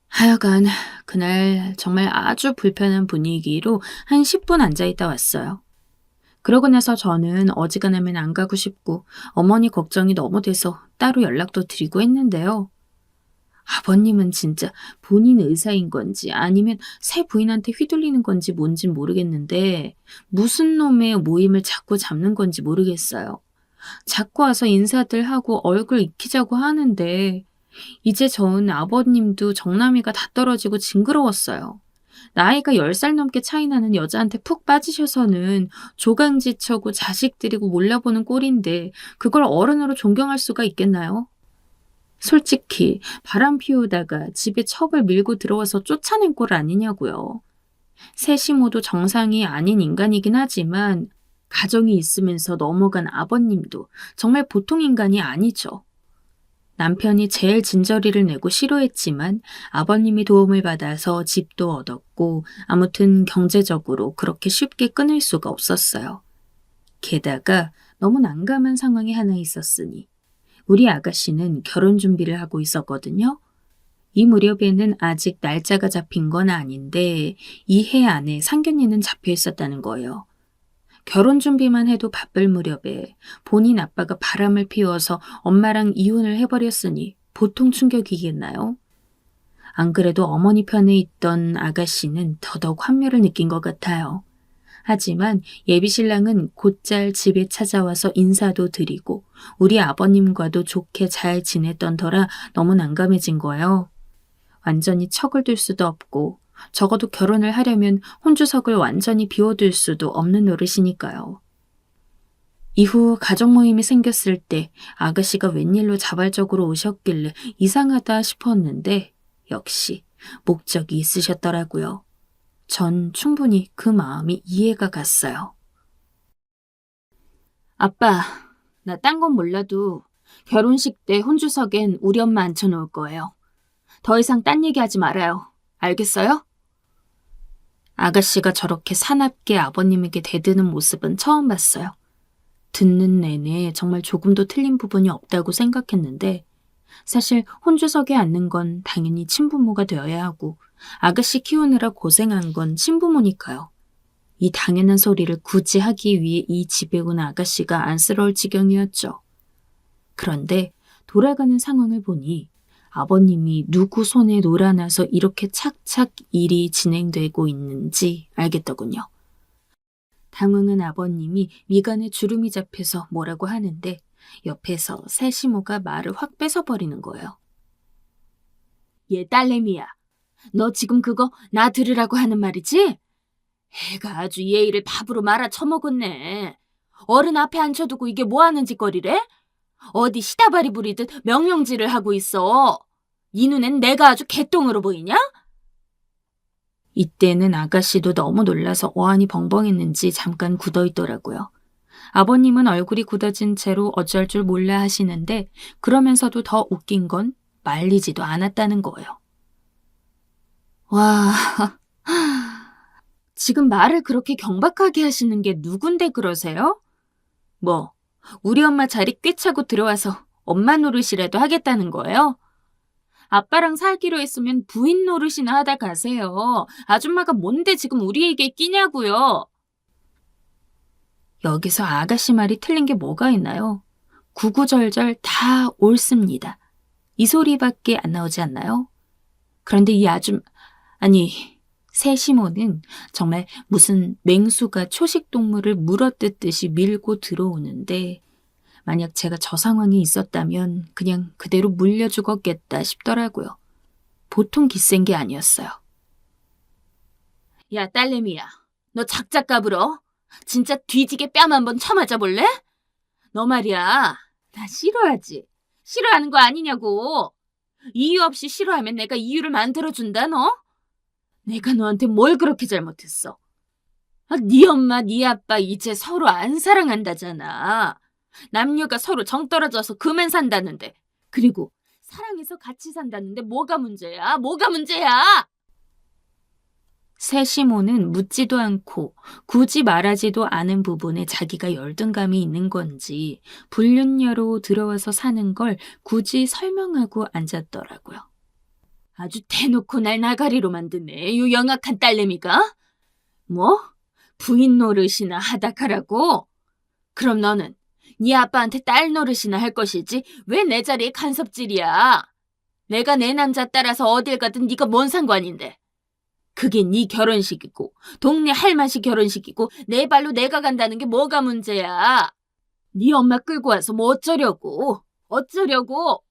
하여간 그날 정말 아주 불편한 분위기로 한 10분 앉아있다 왔어요. 그러고 나서 저는 어지간하면 안 가고 싶고 어머니 걱정이 너무 돼서 따로 연락도 드리고 했는데요. 아버님은 진짜 본인 의사인 건지 아니면 새 부인한테 휘둘리는 건지 뭔진 모르겠는데 무슨 놈의 모임을 자꾸 잡는 건지 모르겠어요. 자꾸 와서 인사들 하고 얼굴 익히자고 하는데 이제 저는 아버님도 정나미가 다 떨어지고 징그러웠어요. 나이가 10살 넘게 차이 나는 여자한테 푹 빠지셔서는 조강지처고 자식 들이고 몰라보는 꼴인데 그걸 어른으로 존경할 수가 있겠나요? 솔직히 바람 피우다가 집에 첩을 밀고 들어와서 쫓아낸 꼴 아니냐고요. 셋이 모두 정상이 아닌 인간이긴 하지만 가정이 있으면서 넘어간 아버님도 정말 보통 인간이 아니죠. 남편이 제일 진저리를 내고 싫어했지만 아버님이 도움을 받아서 집도 얻었고 아무튼 경제적으로 그렇게 쉽게 끊을 수가 없었어요. 게다가 너무 난감한 상황이 하나 있었으니 우리 아가씨는 결혼 준비를 하고 있었거든요. 이 무렵에는 아직 날짜가 잡힌 건 아닌데 이 해 안에 상견례는 잡혀 있었다는 거예요. 결혼 준비만 해도 바쁠 무렵에 본인 아빠가 바람을 피워서 엄마랑 이혼을 해버렸으니 보통 충격이겠나요? 안 그래도 어머니 편에 있던 아가씨는 더더욱 환멸을 느낀 것 같아요. 하지만 예비신랑은 곧잘 집에 찾아와서 인사도 드리고 우리 아버님과도 좋게 잘 지냈던 터라 너무 난감해진 거예요. 완전히 척을 둘 수도 없고 적어도 결혼을 하려면 혼주석을 완전히 비워둘 수도 없는 노릇이니까요. 이후 가족 모임이 생겼을 때 아가씨가 웬일로 자발적으로 오셨길래 이상하다 싶었는데 역시 목적이 있으셨더라고요. 전 충분히 그 마음이 이해가 갔어요. 아빠, 나 딴 건 몰라도 결혼식 때 혼주석엔 우리 엄마 앉혀놓을 거예요. 더 이상 딴 얘기하지 말아요. 알겠어요? 아가씨가 저렇게 사납게 아버님에게 대드는 모습은 처음 봤어요. 듣는 내내 정말 조금도 틀린 부분이 없다고 생각했는데 사실 혼주석에 앉는 건 당연히 친부모가 되어야 하고 아가씨 키우느라 고생한 건 친부모니까요. 이 당연한 소리를 굳이 하기 위해 이 집에 온 아가씨가 안쓰러울 지경이었죠. 그런데 돌아가는 상황을 보니 아버님이 누구 손에 놀아나서 이렇게 착착 일이 진행되고 있는지 알겠더군요. 당황한 아버님이 미간에 주름이 잡혀서 뭐라고 하는데 옆에서 새시모가 말을 확 뺏어버리는 거예요. 얘 딸내미야, 너 지금 그거 나 들으라고 하는 말이지? 애가 아주 예의를 밥으로 말아 처먹었네. 어른 앞에 앉혀두고 이게 뭐 하는 짓거리래? 어디 시다바리 부리듯 명령질을 하고 있어. 이 눈엔 내가 아주 개똥으로 보이냐? 이때는 아가씨도 너무 놀라서 어안이 벙벙했는지 잠깐 굳어있더라고요. 아버님은 얼굴이 굳어진 채로 어쩔 줄 몰라 하시는데 그러면서도 더 웃긴 건 말리지도 않았다는 거예요. 와, 지금 말을 그렇게 경박하게 하시는 게 누군데 그러세요? 뭐, 우리 엄마 자리 꿰차고 들어와서 엄마 노릇이라도 하겠다는 거예요? 아빠랑 살기로 했으면 부인 노릇이나 하다 가세요. 아줌마가 뭔데 지금 우리에게 끼냐고요. 여기서 아가씨 말이 틀린 게 뭐가 있나요? 구구절절 다 옳습니다. 이 소리밖에 안 나오지 않나요? 그런데 이 새시모는 정말 무슨 맹수가 초식동물을 물어뜯듯이 밀고 들어오는데 만약 제가 저 상황에 있었다면 그냥 그대로 물려 죽었겠다 싶더라고요. 보통 기센 게 아니었어요. 야, 딸내미야. 너 작작 까불어. 진짜 뒤지게 뺨 한번 쳐맞아 볼래? 너 말이야. 나 싫어하지. 싫어하는 거 아니냐고. 이유 없이 싫어하면 내가 이유를 만들어준다, 너? 내가 너한테 뭘 그렇게 잘못했어? 네 엄마, 네 아빠 이제 서로 안 사랑한다잖아. 남녀가 서로 정 떨어져서 그만 산다는데. 그리고 사랑해서 같이 산다는데 뭐가 문제야? 뭐가 문제야? 세시모는 묻지도 않고 굳이 말하지도 않은 부분에 자기가 열등감이 있는 건지 불륜녀로 들어와서 사는 걸 굳이 설명하고 앉았더라고요. 아주 대놓고 날 나가리로 만드네, 요 영악한 딸내미가. 뭐? 부인 노릇이나 하다 가라고? 그럼 너는 네 아빠한테 딸 노릇이나 할 것이지 왜 내 자리에 간섭질이야? 내가 내 남자 따라서 어딜 가든 네가 뭔 상관인데. 그게 네 결혼식이고 동네 할머니 결혼식이고 내 발로 내가 간다는 게 뭐가 문제야? 네 엄마 끌고 와서 뭐 어쩌려고? 어쩌려고?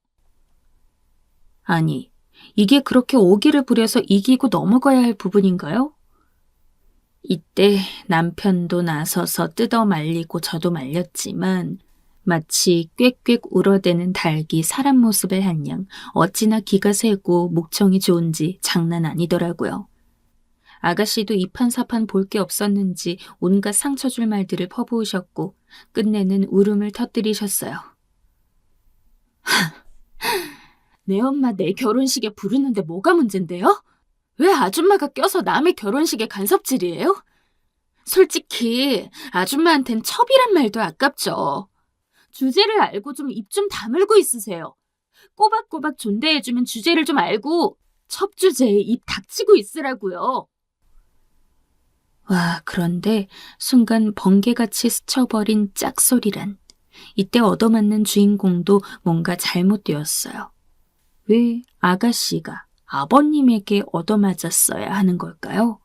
아니, 이게 그렇게 오기를 부려서 이기고 넘어가야 할 부분인가요? 이때 남편도 나서서 뜯어 말리고 저도 말렸지만 마치 꽥꽥 울어대는 닭이 사람 모습을 한 양 어찌나 기가 세고 목청이 좋은지 장난 아니더라고요. 아가씨도 이판사판 볼 게 없었는지 온갖 상처 줄 말들을 퍼부으셨고 끝내는 울음을 터뜨리셨어요. 내 엄마 내 결혼식에 부르는데 뭐가 문젠데요? 왜 아줌마가 껴서 남의 결혼식에 간섭질이에요? 솔직히 아줌마한텐 첩이란 말도 아깝죠. 주제를 알고 좀 입 좀 다물고 있으세요. 꼬박꼬박 존대해주면 주제를 좀 알고 첩 주제에 입 닥치고 있으라고요. 와, 그런데 순간 번개같이 스쳐버린 짝소리란. 이때 얻어맞는 주인공도 뭔가 잘못되었어요. 왜 아가씨가 아버님에게 얻어맞았어야 하는 걸까요?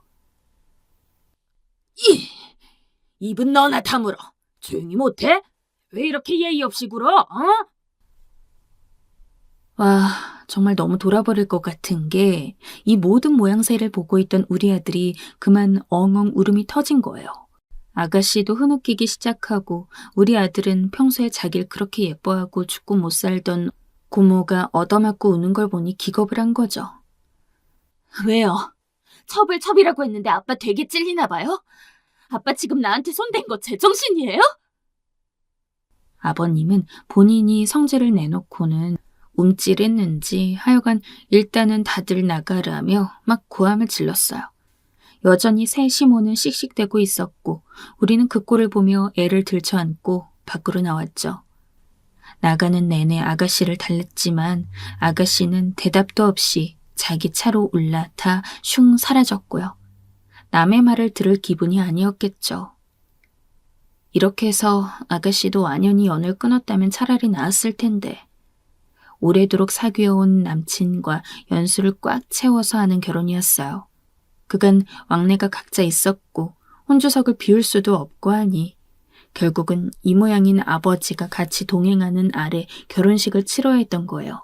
입은 너나 다물어. 조용히 못해? 왜 이렇게 예의 없이 굴어? 와, 정말 너무 돌아버릴 것 같은 게 이 모든 모양새를 보고 있던 우리 아들이 그만 엉엉 울음이 터진 거예요. 아가씨도 흐느끼기 시작하고 우리 아들은 평소에 자기를 그렇게 예뻐하고 죽고 못 살던 고모가 얻어맞고 우는 걸 보니 기겁을 한 거죠. 왜요? 첩을 첩이라고 했는데 아빠 되게 찔리나 봐요? 아빠 지금 나한테 손댄 거 제정신이에요? 아버님은 본인이 성질을 내놓고는 움찔했는지 하여간 일단은 다들 나가라며 막 고함을 질렀어요. 여전히 새 시모는 씩씩대고 있었고 우리는 그 꼴을 보며 애를 들쳐안고 밖으로 나왔죠. 나가는 내내 아가씨를 달랬지만 아가씨는 대답도 없이 자기 차로 올라타 슝 사라졌고요. 남의 말을 들을 기분이 아니었겠죠. 이렇게 해서 아가씨도 완연히 연을 끊었다면 차라리 나았을 텐데 오래도록 사귀어온 남친과 연수를 꽉 채워서 하는 결혼이었어요. 그간 왕래가 각자 있었고 혼주석을 비울 수도 없고 하니 결국은 이 모양인 아버지가 같이 동행하는 아래 결혼식을 치러야 했던 거예요.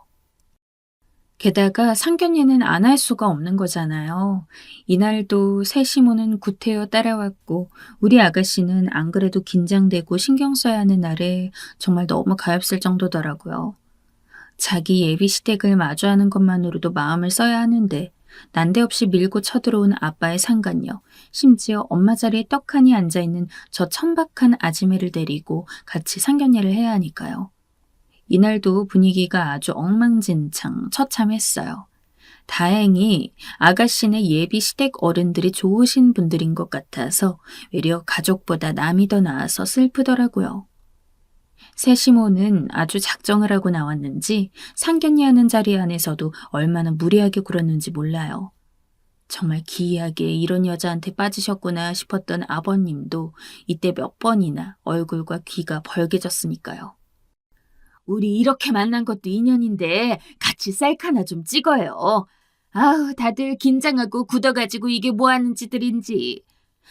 게다가 상견례는 안 할 수가 없는 거잖아요. 이날도 새 시모는 구태여 따라왔고 우리 아가씨는 안 그래도 긴장되고 신경 써야 하는 날에 정말 너무 가엾을 정도더라고요. 자기 예비 시댁을 마주하는 것만으로도 마음을 써야 하는데 난데없이 밀고 쳐들어온 아빠의 상간녀, 심지어 엄마 자리에 떡하니 앉아있는 저 천박한 아지매를 데리고 같이 상견례를 해야 하니까요. 이날도 분위기가 아주 엉망진창 처참했어요. 다행히 아가씨네 예비 시댁 어른들이 좋으신 분들인 것 같아서 외려 가족보다 남이 더 나아서 슬프더라고요. 세시모는 아주 작정을 하고 나왔는지 상견례하는 자리 안에서도 얼마나 무리하게 굴었는지 몰라요. 정말 기이하게 이런 여자한테 빠지셨구나 싶었던 아버님도 이때 몇 번이나 얼굴과 귀가 벌개졌으니까요. 우리 이렇게 만난 것도 인연인데 같이 셀카나 좀 찍어요. 아우, 다들 긴장하고 굳어가지고 이게 뭐 하는 짓들인지.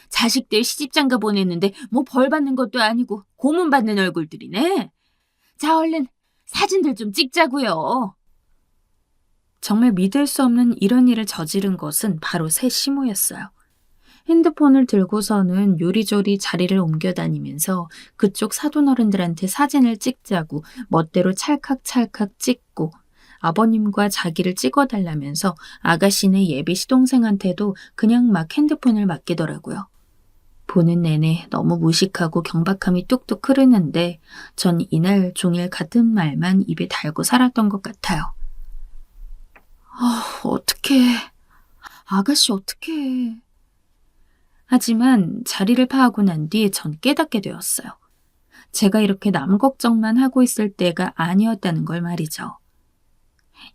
자식들 시집장가 보냈는데 뭐 벌 받는 것도 아니고 고문 받는 얼굴들이네. 자, 얼른 사진들 좀 찍자고요. 정말 믿을 수 없는 이런 일을 저지른 것은 바로 새 시모였어요. 핸드폰을 들고서는 요리조리 자리를 옮겨다니면서 그쪽 사돈어른들한테 사진을 찍자고 멋대로 찰칵찰칵 찍고 아버님과 자기를 찍어달라면서 아가씨네 예비 시동생한테도 그냥 막 핸드폰을 맡기더라고요. 보는 내내 너무 무식하고 경박함이 뚝뚝 흐르는데 전 이날 종일 같은 말만 입에 달고 살았던 것 같아요. 어떡해. 아가씨 어떡해. 하지만 자리를 파하고 난 뒤 전 깨닫게 되었어요. 제가 이렇게 남 걱정만 하고 있을 때가 아니었다는 걸 말이죠.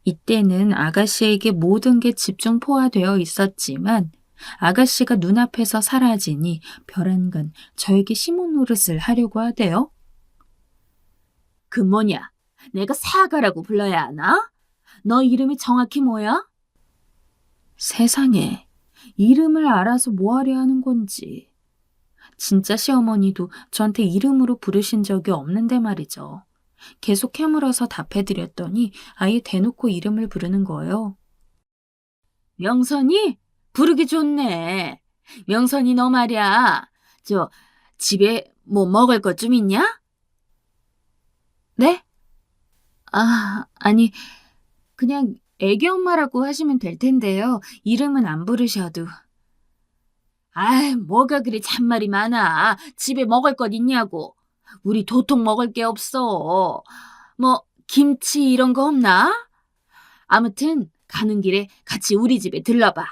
이때는 아가씨에게 모든 게 집중 포화되어 있었지만 아가씨가 눈앞에서 사라지니 별안간 저에게 시몬 노릇을 하려고 하대요. 그 뭐냐? 내가 사가라고 불러야 하나? 너 이름이 정확히 뭐야? 세상에, 이름을 알아서 뭐 하려 하는 건지. 진짜 시어머니도 저한테 이름으로 부르신 적이 없는데 말이죠. 계속 캐물어서 답해드렸더니 아예 대놓고 이름을 부르는 거예요. 명선이? 부르기 좋네. 명선이 너 말이야. 집에 뭐 먹을 것 좀 있냐? 네? 아니, 그냥 애기 엄마라고 하시면 될 텐데요. 이름은 안 부르셔도. 뭐가 그리 잔말이 많아. 집에 먹을 것 있냐고. 우리 도통 먹을 게 없어. 뭐 김치 이런 거 없나? 아무튼 가는 길에 같이 우리 집에 들러봐.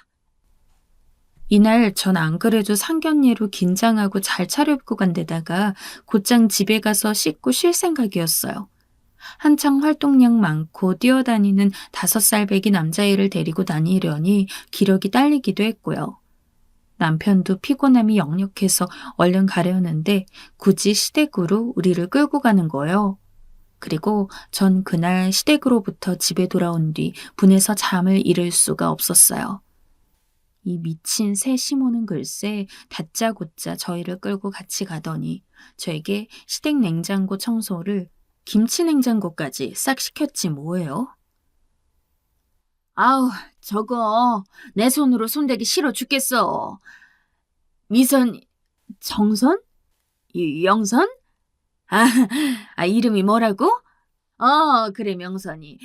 이날 전 안 그래도 상견례로 긴장하고 잘 차려입고 간 데다가 곧장 집에 가서 씻고 쉴 생각이었어요. 한창 활동량 많고 뛰어다니는 5살배기 남자애를 데리고 다니려니 기력이 딸리기도 했고요. 남편도 피곤함이 역력해서 얼른 가려는데 굳이 시댁으로 우리를 끌고 가는 거예요. 그리고 전 그날 시댁으로부터 집에 돌아온 뒤 분해서 잠을 이룰 수가 없었어요. 이 미친 새 시모는 글쎄 다짜고짜 저희를 끌고 같이 가더니 저에게 시댁 냉장고 청소를 김치 냉장고까지 싹 시켰지 뭐예요. 저거 내 손으로 손대기 싫어 죽겠어. 미선, 정선? 영선? 이름이 뭐라고? 그래 명선이.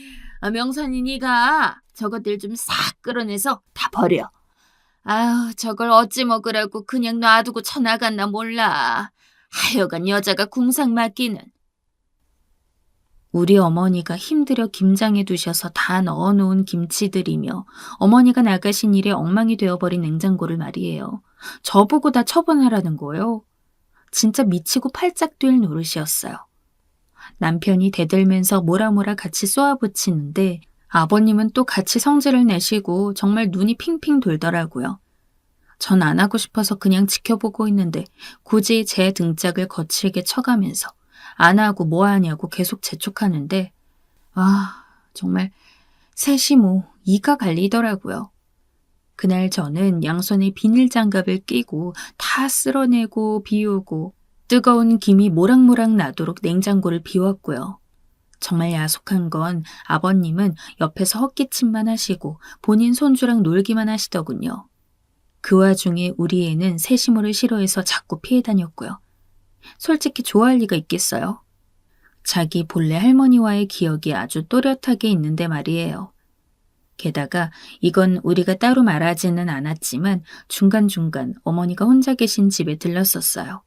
명선이 네가 저것들 좀 싹 끌어내서 다 버려. 저걸 어찌 먹으라고 그냥 놔두고 쳐나갔나 몰라. 하여간 여자가 궁상 맡기는. 우리 어머니가 힘들여 김장해 두셔서 다 넣어놓은 김치들이며 어머니가 나가신 일에 엉망이 되어버린 냉장고를 말이에요. 저보고 다 처분하라는 거예요. 진짜 미치고 팔짝 뛸 노릇이었어요. 남편이 대들면서 뭐라 같이 쏘아붙이는데 아버님은 또 같이 성질을 내시고 정말 눈이 핑핑 돌더라고요. 전 안 하고 싶어서 그냥 지켜보고 있는데 굳이 제 등짝을 거칠게 쳐가면서 안 하고 뭐 하냐고 계속 재촉하는데 정말 셋이 이가 갈리더라고요. 그날 저는 양손에 비닐장갑을 끼고 다 쓸어내고 비우고 뜨거운 김이 모락모락 나도록 냉장고를 비웠고요. 정말 야속한 건 아버님은 옆에서 헛기침만 하시고 본인 손주랑 놀기만 하시더군요. 그 와중에 우리 애는 세시모를 싫어해서 자꾸 피해 다녔고요. 솔직히 좋아할 리가 있겠어요? 자기 본래 할머니와의 기억이 아주 또렷하게 있는데 말이에요. 게다가 이건 우리가 따로 말하지는 않았지만 중간중간 어머니가 혼자 계신 집에 들렀었어요.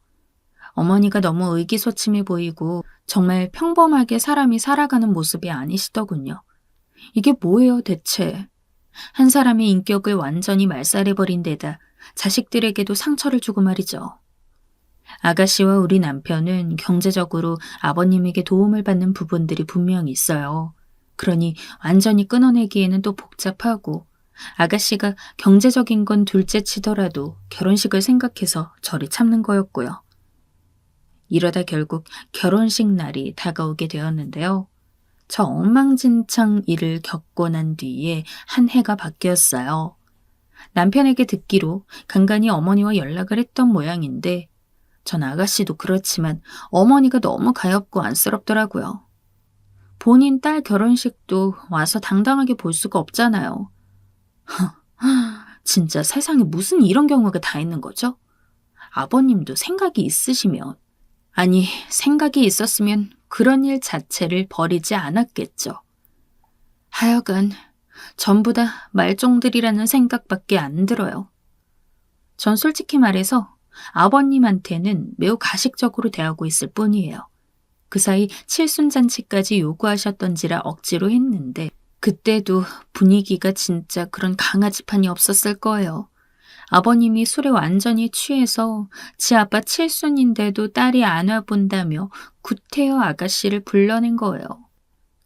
어머니가 너무 의기소침해 보이고 정말 평범하게 사람이 살아가는 모습이 아니시더군요. 이게 뭐예요 대체? 한 사람의 인격을 완전히 말살해버린 데다 자식들에게도 상처를 주고 말이죠. 아가씨와 우리 남편은 경제적으로 아버님에게 도움을 받는 부분들이 분명히 있어요. 그러니 완전히 끊어내기에는 또 복잡하고 아가씨가 경제적인 건 둘째 치더라도 결혼식을 생각해서 저리 참는 거였고요. 이러다 결국 결혼식 날이 다가오게 되었는데요. 저 엉망진창 일을 겪고 난 뒤에 한 해가 바뀌었어요. 남편에게 듣기로 간간히 어머니와 연락을 했던 모양인데 전 아가씨도 그렇지만 어머니가 너무 가엾고 안쓰럽더라고요. 본인 딸 결혼식도 와서 당당하게 볼 수가 없잖아요. 진짜 세상에 무슨 이런 경우가 다 있는 거죠? 아버님도 생각이 있으시면, 아니 생각이 있었으면 그런 일 자체를 벌이지 않았겠죠. 하여간 전부 다 말종들이라는 생각밖에 안 들어요. 전 솔직히 말해서 아버님한테는 매우 가식적으로 대하고 있을 뿐이에요. 그 사이 칠순잔치까지 요구하셨던지라 억지로 했는데 그때도 분위기가 진짜 그런 강아지판이 없었을 거예요. 아버님이 술에 완전히 취해서 지 아빠 칠순인데도 딸이 안 와본다며 구태여 아가씨를 불러낸 거예요.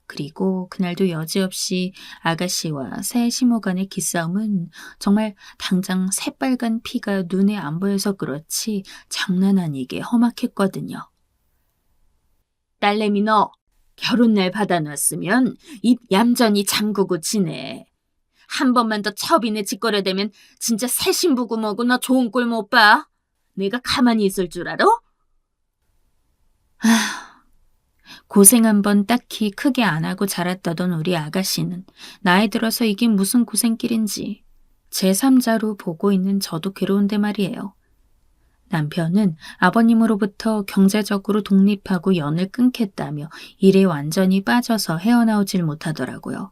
그리고 그날도 여지없이 아가씨와 새 시모 간의 기싸움은 정말 당장 새빨간 피가 눈에 안 보여서 그렇지 장난 아니게 험악했거든요. 딸내미 너 결혼날 받아놨으면 입 얌전히 잠그고 지내. 한 번만 더 처빈에 짓거려대면 진짜 새 신부고 뭐고 너 좋은 꼴 못 봐. 내가 가만히 있을 줄 알아? 고생 한 번 딱히 크게 안 하고 자랐다던 우리 아가씨는 나이 들어서 이게 무슨 고생길인지 제3자로 보고 있는 저도 괴로운데 말이에요. 남편은 아버님으로부터 경제적으로 독립하고 연을 끊겠다며 일에 완전히 빠져서 헤어나오질 못하더라고요.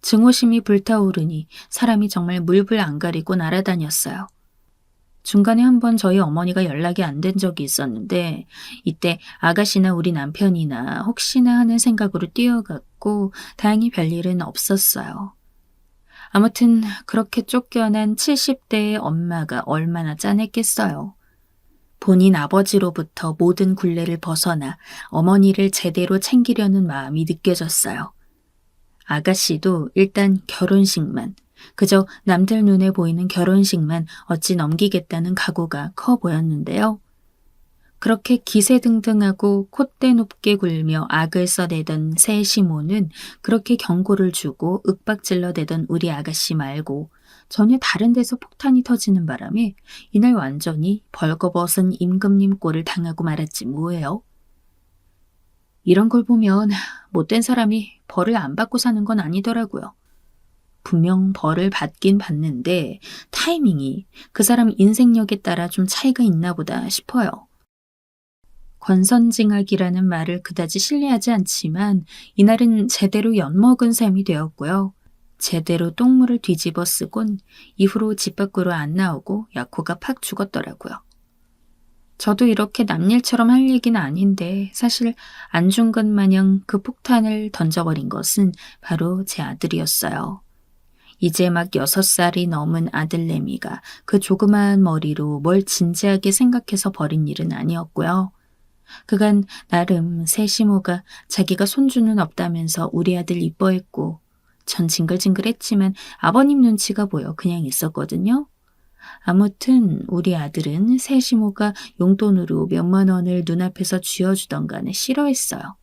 증오심이 불타오르니 사람이 정말 물불 안 가리고 날아다녔어요. 중간에 한번 저희 어머니가 연락이 안 된 적이 있었는데 이때 아가씨나 우리 남편이나 혹시나 하는 생각으로 뛰어갔고 다행히 별일은 없었어요. 아무튼 그렇게 쫓겨난 70대의 엄마가 얼마나 짠했겠어요. 본인 아버지로부터 모든 굴레를 벗어나 어머니를 제대로 챙기려는 마음이 느껴졌어요. 아가씨도 일단 결혼식만, 그저 남들 눈에 보이는 결혼식만 어찌 넘기겠다는 각오가 커 보였는데요. 그렇게 기세등등하고 콧대 높게 굴며 악을 써대던 새 시모는 그렇게 경고를 주고 윽박질러대던 우리 아가씨 말고 전혀 다른 데서 폭탄이 터지는 바람에 이날 완전히 벌거벗은 임금님 꼴을 당하고 말았지 뭐예요. 이런 걸 보면 못된 사람이 벌을 안 받고 사는 건 아니더라고요. 분명 벌을 받긴 받는데 타이밍이 그 사람 인생력에 따라 좀 차이가 있나 보다 싶어요. 권선징악이라는 말을 그다지 신뢰하지 않지만 이날은 제대로 엿먹은 셈이 되었고요. 제대로 똥물을 뒤집어 쓰곤 이후로 집 밖으로 안 나오고 약호가 팍 죽었더라고요. 저도 이렇게 남일처럼 할 얘기는 아닌데 사실 안중근 마냥 그 폭탄을 던져버린 것은 바로 제 아들이었어요. 이제 막 6살이 넘은 아들내미가 그 조그마한 머리로 뭘 진지하게 생각해서 벌인 일은 아니었고요. 그간 나름 새 시모가 자기가 손주는 없다면서 우리 아들 이뻐했고 전 징글징글했지만 아버님 눈치가 보여 그냥 있었거든요. 아무튼 우리 아들은 새 시모가 용돈으로 몇만 원을 눈앞에서 쥐어주던 간에 싫어했어요.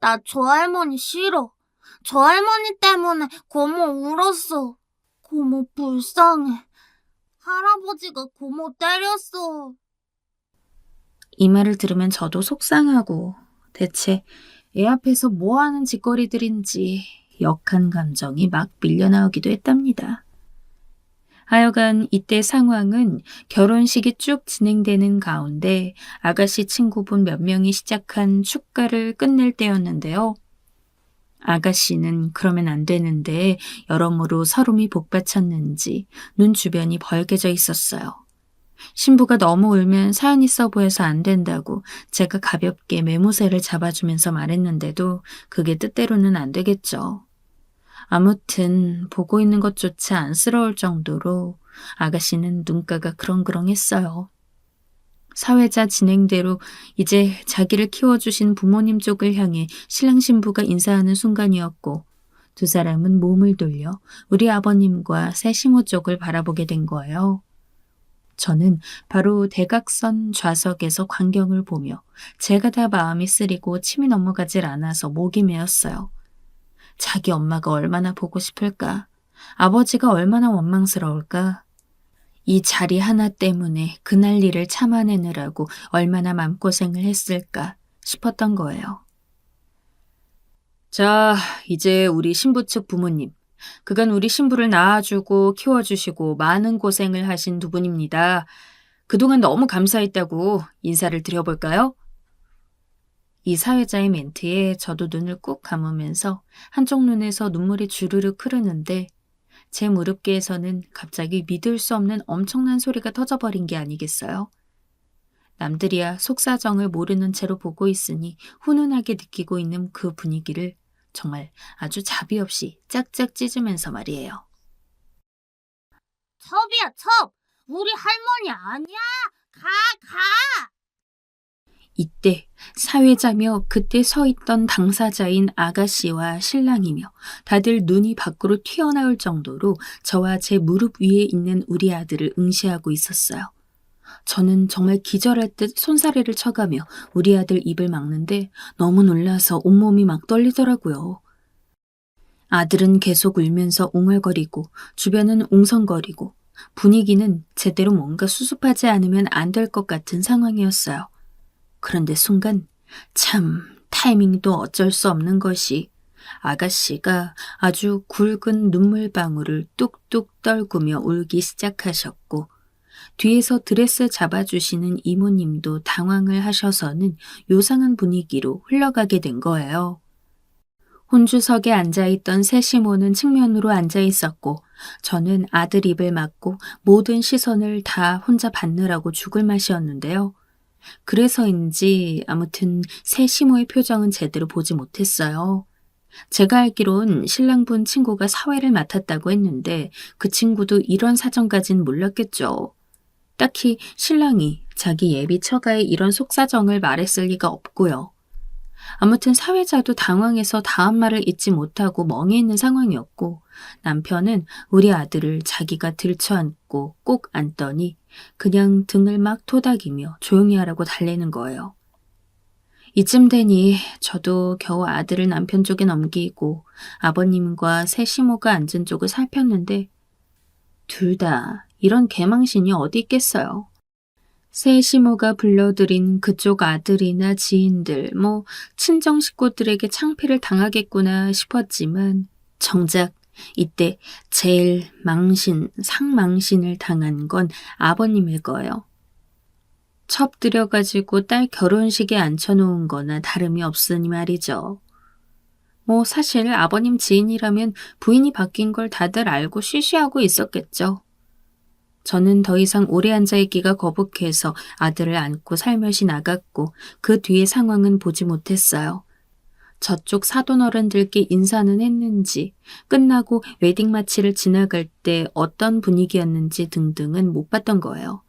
나 저 할머니 싫어. 저 할머니 때문에 고모 울었어. 고모 불쌍해. 할아버지가 고모 때렸어. 이 말을 들으면 저도 속상하고 대체 애 앞에서 뭐하는 짓거리들인지 역한 감정이 막 밀려나오기도 했답니다. 하여간 이때 상황은 결혼식이 쭉 진행되는 가운데 아가씨 친구분 몇 명이 시작한 축가를 끝낼 때였는데요. 아가씨는 그러면 안 되는데 여러모로 서름이 복받쳤는지 눈 주변이 벌개져 있었어요. 신부가 너무 울면 사연 있어 보여서 안 된다고 제가 가볍게 매무새를 잡아주면서 말했는데도 그게 뜻대로는 안 되겠죠. 아무튼 보고 있는 것조차 안쓰러울 정도로 아가씨는 눈가가 그렁그렁했어요. 사회자 진행대로 이제 자기를 키워주신 부모님 쪽을 향해 신랑 신부가 인사하는 순간이었고 두 사람은 몸을 돌려 우리 아버님과 새 시모 쪽을 바라보게 된 거예요. 저는 바로 대각선 좌석에서 광경을 보며 제가 다 마음이 쓰리고 침이 넘어가질 않아서 목이 메었어요. 자기 엄마가 얼마나 보고 싶을까? 아버지가 얼마나 원망스러울까? 이 자리 하나 때문에 그날 일을 참아내느라고 얼마나 마음고생을 했을까 싶었던 거예요. 자, 이제 우리 신부 측 부모님. 그간 우리 신부를 낳아주고 키워주시고 많은 고생을 하신 두 분입니다. 그동안 너무 감사했다고 인사를 드려볼까요? 이 사회자의 멘트에 저도 눈을 꾹 감으면서 한쪽 눈에서 눈물이 주르륵 흐르는데 제 무릎귀에서는 갑자기 믿을 수 없는 엄청난 소리가 터져버린 게 아니겠어요? 남들이야 속사정을 모르는 채로 보고 있으니 훈훈하게 느끼고 있는 그 분위기를 정말 아주 자비 없이 짝짝 찢으면서 말이에요. 첩이야, 첩! 우리 할머니 아니야! 가! 이때 사회자며 그때 서 있던 당사자인 아가씨와 신랑이며 다들 눈이 밖으로 튀어나올 정도로 저와 제 무릎 위에 있는 우리 아들을 응시하고 있었어요. 저는 정말 기절할 듯 손사래를 쳐가며 우리 아들 입을 막는데 너무 놀라서 온몸이 막 떨리더라고요. 아들은 계속 울면서 옹알거리고 주변은 웅성거리고 분위기는 제대로 뭔가 수습하지 않으면 안 될 것 같은 상황이었어요. 그런데 순간 참 타이밍도 어쩔 수 없는 것이 아가씨가 아주 굵은 눈물방울을 뚝뚝 떨구며 울기 시작하셨고 뒤에서 드레스 잡아주시는 이모님도 당황을 하셔서는 요상한 분위기로 흘러가게 된 거예요. 혼주석에 앉아있던 새 시모는 측면으로 앉아있었고 저는 아들 입을 막고 모든 시선을 다 혼자 받느라고 죽을 맛이었는데요. 그래서인지 아무튼 새 시모의 표정은 제대로 보지 못했어요. 제가 알기론 신랑분 친구가 사회를 맡았다고 했는데 그 친구도 이런 사정까진 몰랐겠죠. 딱히 신랑이 자기 예비 처가에 이런 속사정을 말했을 리가 없고요. 아무튼 사회자도 당황해서 다음 말을 잊지 못하고 멍해 있는 상황이었고 남편은 우리 아들을 자기가 들쳐안고 꼭 안더니 그냥 등을 막 토닥이며 조용히 하라고 달래는 거예요. 이쯤 되니 저도 겨우 아들을 남편 쪽에 넘기고 아버님과 새 시모가 앉은 쪽을 살폈는데 둘 다 이런 개망신이 어디 있겠어요. 새 시모가 불러들인 그쪽 아들이나 지인들, 친정 식구들에게 창피를 당하겠구나 싶었지만 정작 이때 제일 상망신을 당한 건 아버님일 거예요. 첩 들여가지고 딸 결혼식에 앉혀놓은 거나 다름이 없으니 말이죠. 사실 아버님 지인이라면 부인이 바뀐 걸 다들 알고 쉬쉬하고 있었겠죠. 저는 더 이상 오래 앉아있기가 거북해서 아들을 안고 살며시 나갔고 그 뒤의 상황은 보지 못했어요. 저쪽 사돈 어른들께 인사는 했는지 끝나고 웨딩 마치를 지나갈 때 어떤 분위기였는지 등등은 못 봤던 거예요.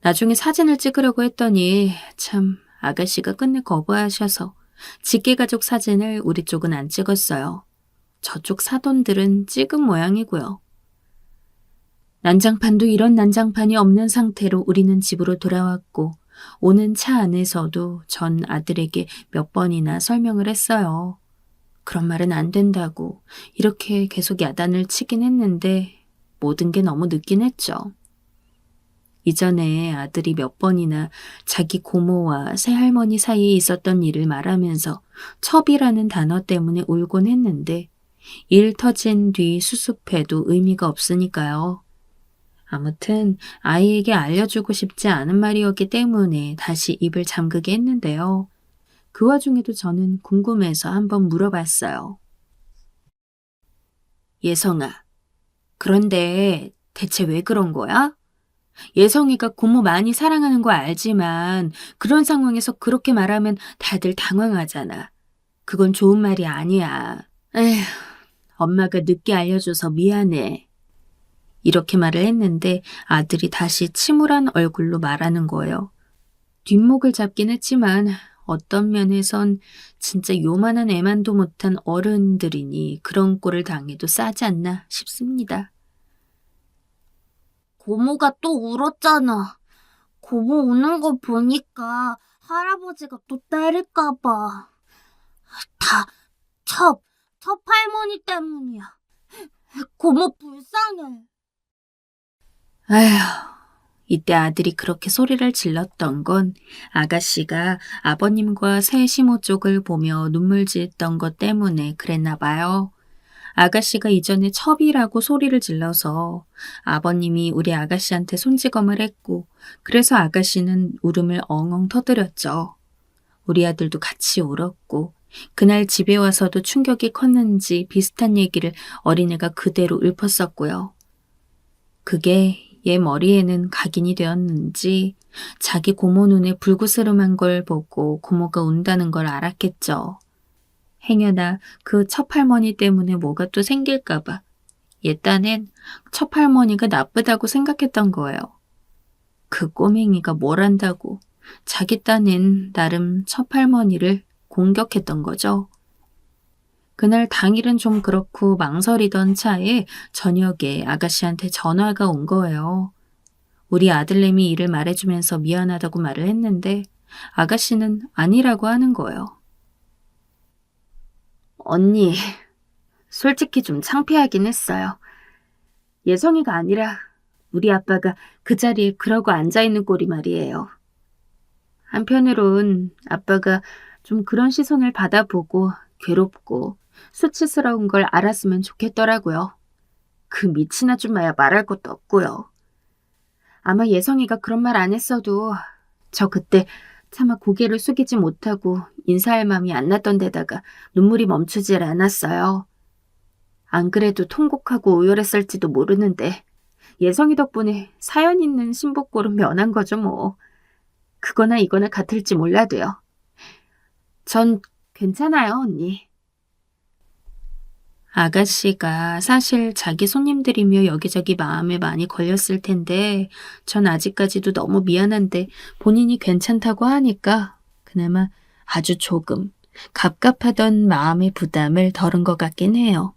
나중에 사진을 찍으려고 했더니 참 아가씨가 끝내 거부하셔서 직계가족 사진을 우리 쪽은 안 찍었어요. 저쪽 사돈들은 찍은 모양이고요. 난장판도 이런 난장판이 없는 상태로 우리는 집으로 돌아왔고 오는 차 안에서도 전 아들에게 몇 번이나 설명을 했어요. 그런 말은 안 된다고 이렇게 계속 야단을 치긴 했는데 모든 게 너무 늦긴 했죠. 이전에 아들이 몇 번이나 자기 고모와 새할머니 사이에 있었던 일을 말하면서 첩이라는 단어 때문에 울곤 했는데 일 터진 뒤 수습해도 의미가 없으니까요. 아무튼 아이에게 알려주고 싶지 않은 말이었기 때문에 다시 입을 잠그게 했는데요. 그 와중에도 저는 궁금해서 한번 물어봤어요. 예성아, 그런데 대체 왜 그런 거야? 예성이가 고모 많이 사랑하는 거 알지만 그런 상황에서 그렇게 말하면 다들 당황하잖아. 그건 좋은 말이 아니야. 에휴, 엄마가 늦게 알려줘서 미안해. 이렇게 말을 했는데 아들이 다시 침울한 얼굴로 말하는 거예요. 뒷목을 잡긴 했지만 어떤 면에선 진짜 요만한 애만도 못한 어른들이니 그런 꼴을 당해도 싸지 않나 싶습니다. 고모가 또 울었잖아. 고모 우는 거 보니까 할아버지가 또 때릴까봐. 다 첩 할머니 때문이야. 고모 불쌍해. 아휴, 이때 아들이 그렇게 소리를 질렀던 건 아가씨가 아버님과 새 시모 쪽을 보며 눈물 짓던 것 때문에 그랬나 봐요. 아가씨가 이전에 첩이라고 소리를 질러서 아버님이 우리 아가씨한테 손찌검을 했고 그래서 아가씨는 울음을 엉엉 터뜨렸죠. 우리 아들도 같이 울었고 그날 집에 와서도 충격이 컸는지 비슷한 얘기를 어린애가 그대로 읊었었고요. 그게 얘 머리에는 각인이 되었는지 자기 고모 눈에 불구스름한 걸 보고 고모가 운다는 걸 알았겠죠. 행여나 그 첩할머니 때문에 뭐가 또 생길까봐 얘 딴엔 첩할머니가 나쁘다고 생각했던 거예요. 그 꼬맹이가 뭘 안다고 자기 딴엔 나름 첩할머니를 공격했던 거죠. 그날 당일은 좀 그렇고 망설이던 차에 저녁에 아가씨한테 전화가 온 거예요. 우리 아들내미 일을 말해주면서 미안하다고 말을 했는데 아가씨는 아니라고 하는 거예요. 언니, 솔직히 좀 창피하긴 했어요. 예성이가 아니라 우리 아빠가 그 자리에 그러고 앉아있는 꼴이 말이에요. 한편으론 아빠가 좀 그런 시선을 받아보고 괴롭고 수치스러운 걸 알았으면 좋겠더라고요. 그 미친 아줌마야 말할 것도 없고요. 아마 예성이가 그런 말 안 했어도 저 그때 차마 고개를 숙이지 못하고 인사할 마음이 안 났던 데다가 눈물이 멈추질 않았어요. 안 그래도 통곡하고 오열했을지도 모르는데 예성이 덕분에 사연 있는 신복골은 면한 거죠 뭐. 그거나 이거나 같을지 몰라도요. 전 괜찮아요, 언니. 아가씨가 사실 자기 손님들이며 여기저기 마음에 많이 걸렸을 텐데 전 아직까지도 너무 미안한데 본인이 괜찮다고 하니까 그나마 아주 조금 갑갑하던 마음의 부담을 덜은 것 같긴 해요.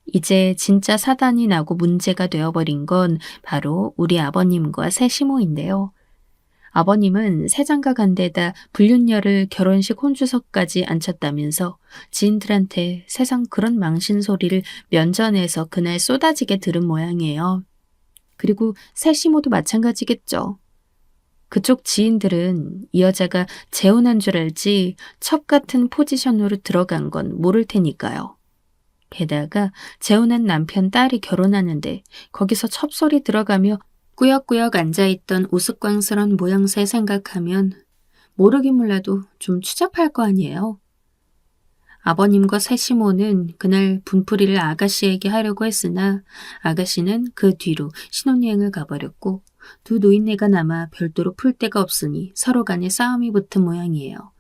이제 진짜 사단이 나고 문제가 되어버린 건 바로 우리 아버님과 새 시모인데요. 아버님은 새장가 간 데다 불륜녀를 결혼식 혼주석까지 앉혔다면서 지인들한테 세상 그런 망신소리를 면전에서 그날 쏟아지게 들은 모양이에요. 그리고 새 시모도 마찬가지겠죠. 그쪽 지인들은 이 여자가 재혼한 줄 알지 첩 같은 포지션으로 들어간 건 모를 테니까요. 게다가 재혼한 남편 딸이 결혼하는데 거기서 첩소리 들어가며 꾸역꾸역 앉아있던 우스꽝스런 모양새 생각하면 모르긴 몰라도 좀 추잡할 거 아니에요. 아버님과 새 시모는 그날 분풀이를 아가씨에게 하려고 했으나 아가씨는 그 뒤로 신혼여행을 가버렸고 두 노인네가 남아 별도로 풀 데가 없으니 서로 간에 싸움이 붙은 모양이에요.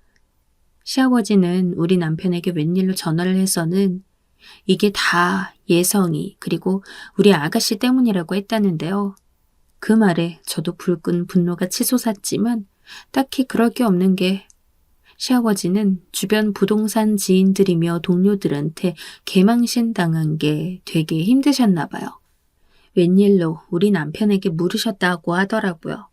시아버지는 우리 남편에게 웬일로 전화를 해서는 이게 다 예성이 그리고 우리 아가씨 때문이라고 했다는데요. 그 말에 저도 불끈 분노가 치솟았지만 딱히 그럴 게 없는 게 시아버지는 주변 부동산 지인들이며 동료들한테 개망신 당한 게 되게 힘드셨나 봐요. 웬일로 우리 남편에게 물으셨다고 하더라고요.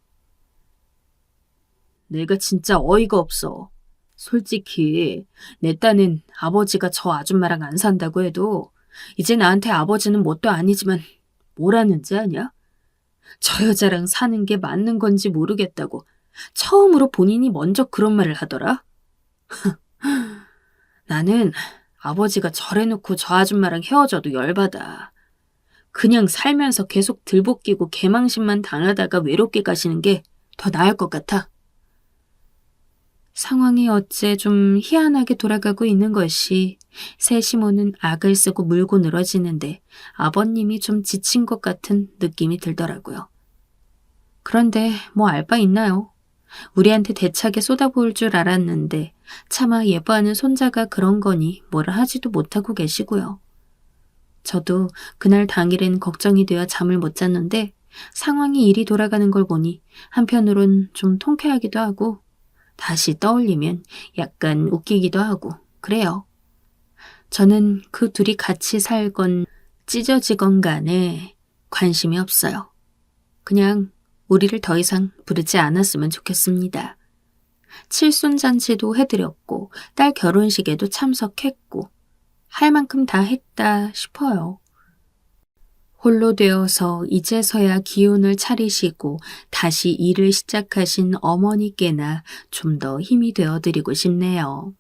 내가 진짜 어이가 없어. 솔직히 내 딴엔 아버지가 저 아줌마랑 안 산다고 해도 이제 나한테 아버지는 뭣도 아니지만 뭐라는지 아냐? 저 여자랑 사는 게 맞는 건지 모르겠다고 처음으로 본인이 먼저 그런 말을 하더라. 나는 아버지가 저래놓고 저 아줌마랑 헤어져도 열받아. 그냥 살면서 계속 들볶이고 개망신만 당하다가 외롭게 가시는 게 더 나을 것 같아. 상황이 어째 좀 희한하게 돌아가고 있는 것이 새 시모는 악을 쓰고 물고 늘어지는데 아버님이 좀 지친 것 같은 느낌이 들더라고요. 그런데 뭐 알 바 있나요? 우리한테 대차게 쏟아부을 줄 알았는데 차마 예뻐하는 손자가 그런 거니 뭐라 하지도 못하고 계시고요. 저도 그날 당일엔 걱정이 되어 잠을 못 잤는데 상황이 이리 돌아가는 걸 보니 한편으론 좀 통쾌하기도 하고 다시 떠올리면 약간 웃기기도 하고 그래요. 저는 그 둘이 같이 살건 찢어지건 간에 관심이 없어요. 그냥 우리를 더 이상 부르지 않았으면 좋겠습니다. 칠순잔치도 해드렸고 딸 결혼식에도 참석했고 할 만큼 다 했다 싶어요. 홀로 되어서 이제서야 기운을 차리시고 다시 일을 시작하신 어머니께나 좀 더 힘이 되어드리고 싶네요.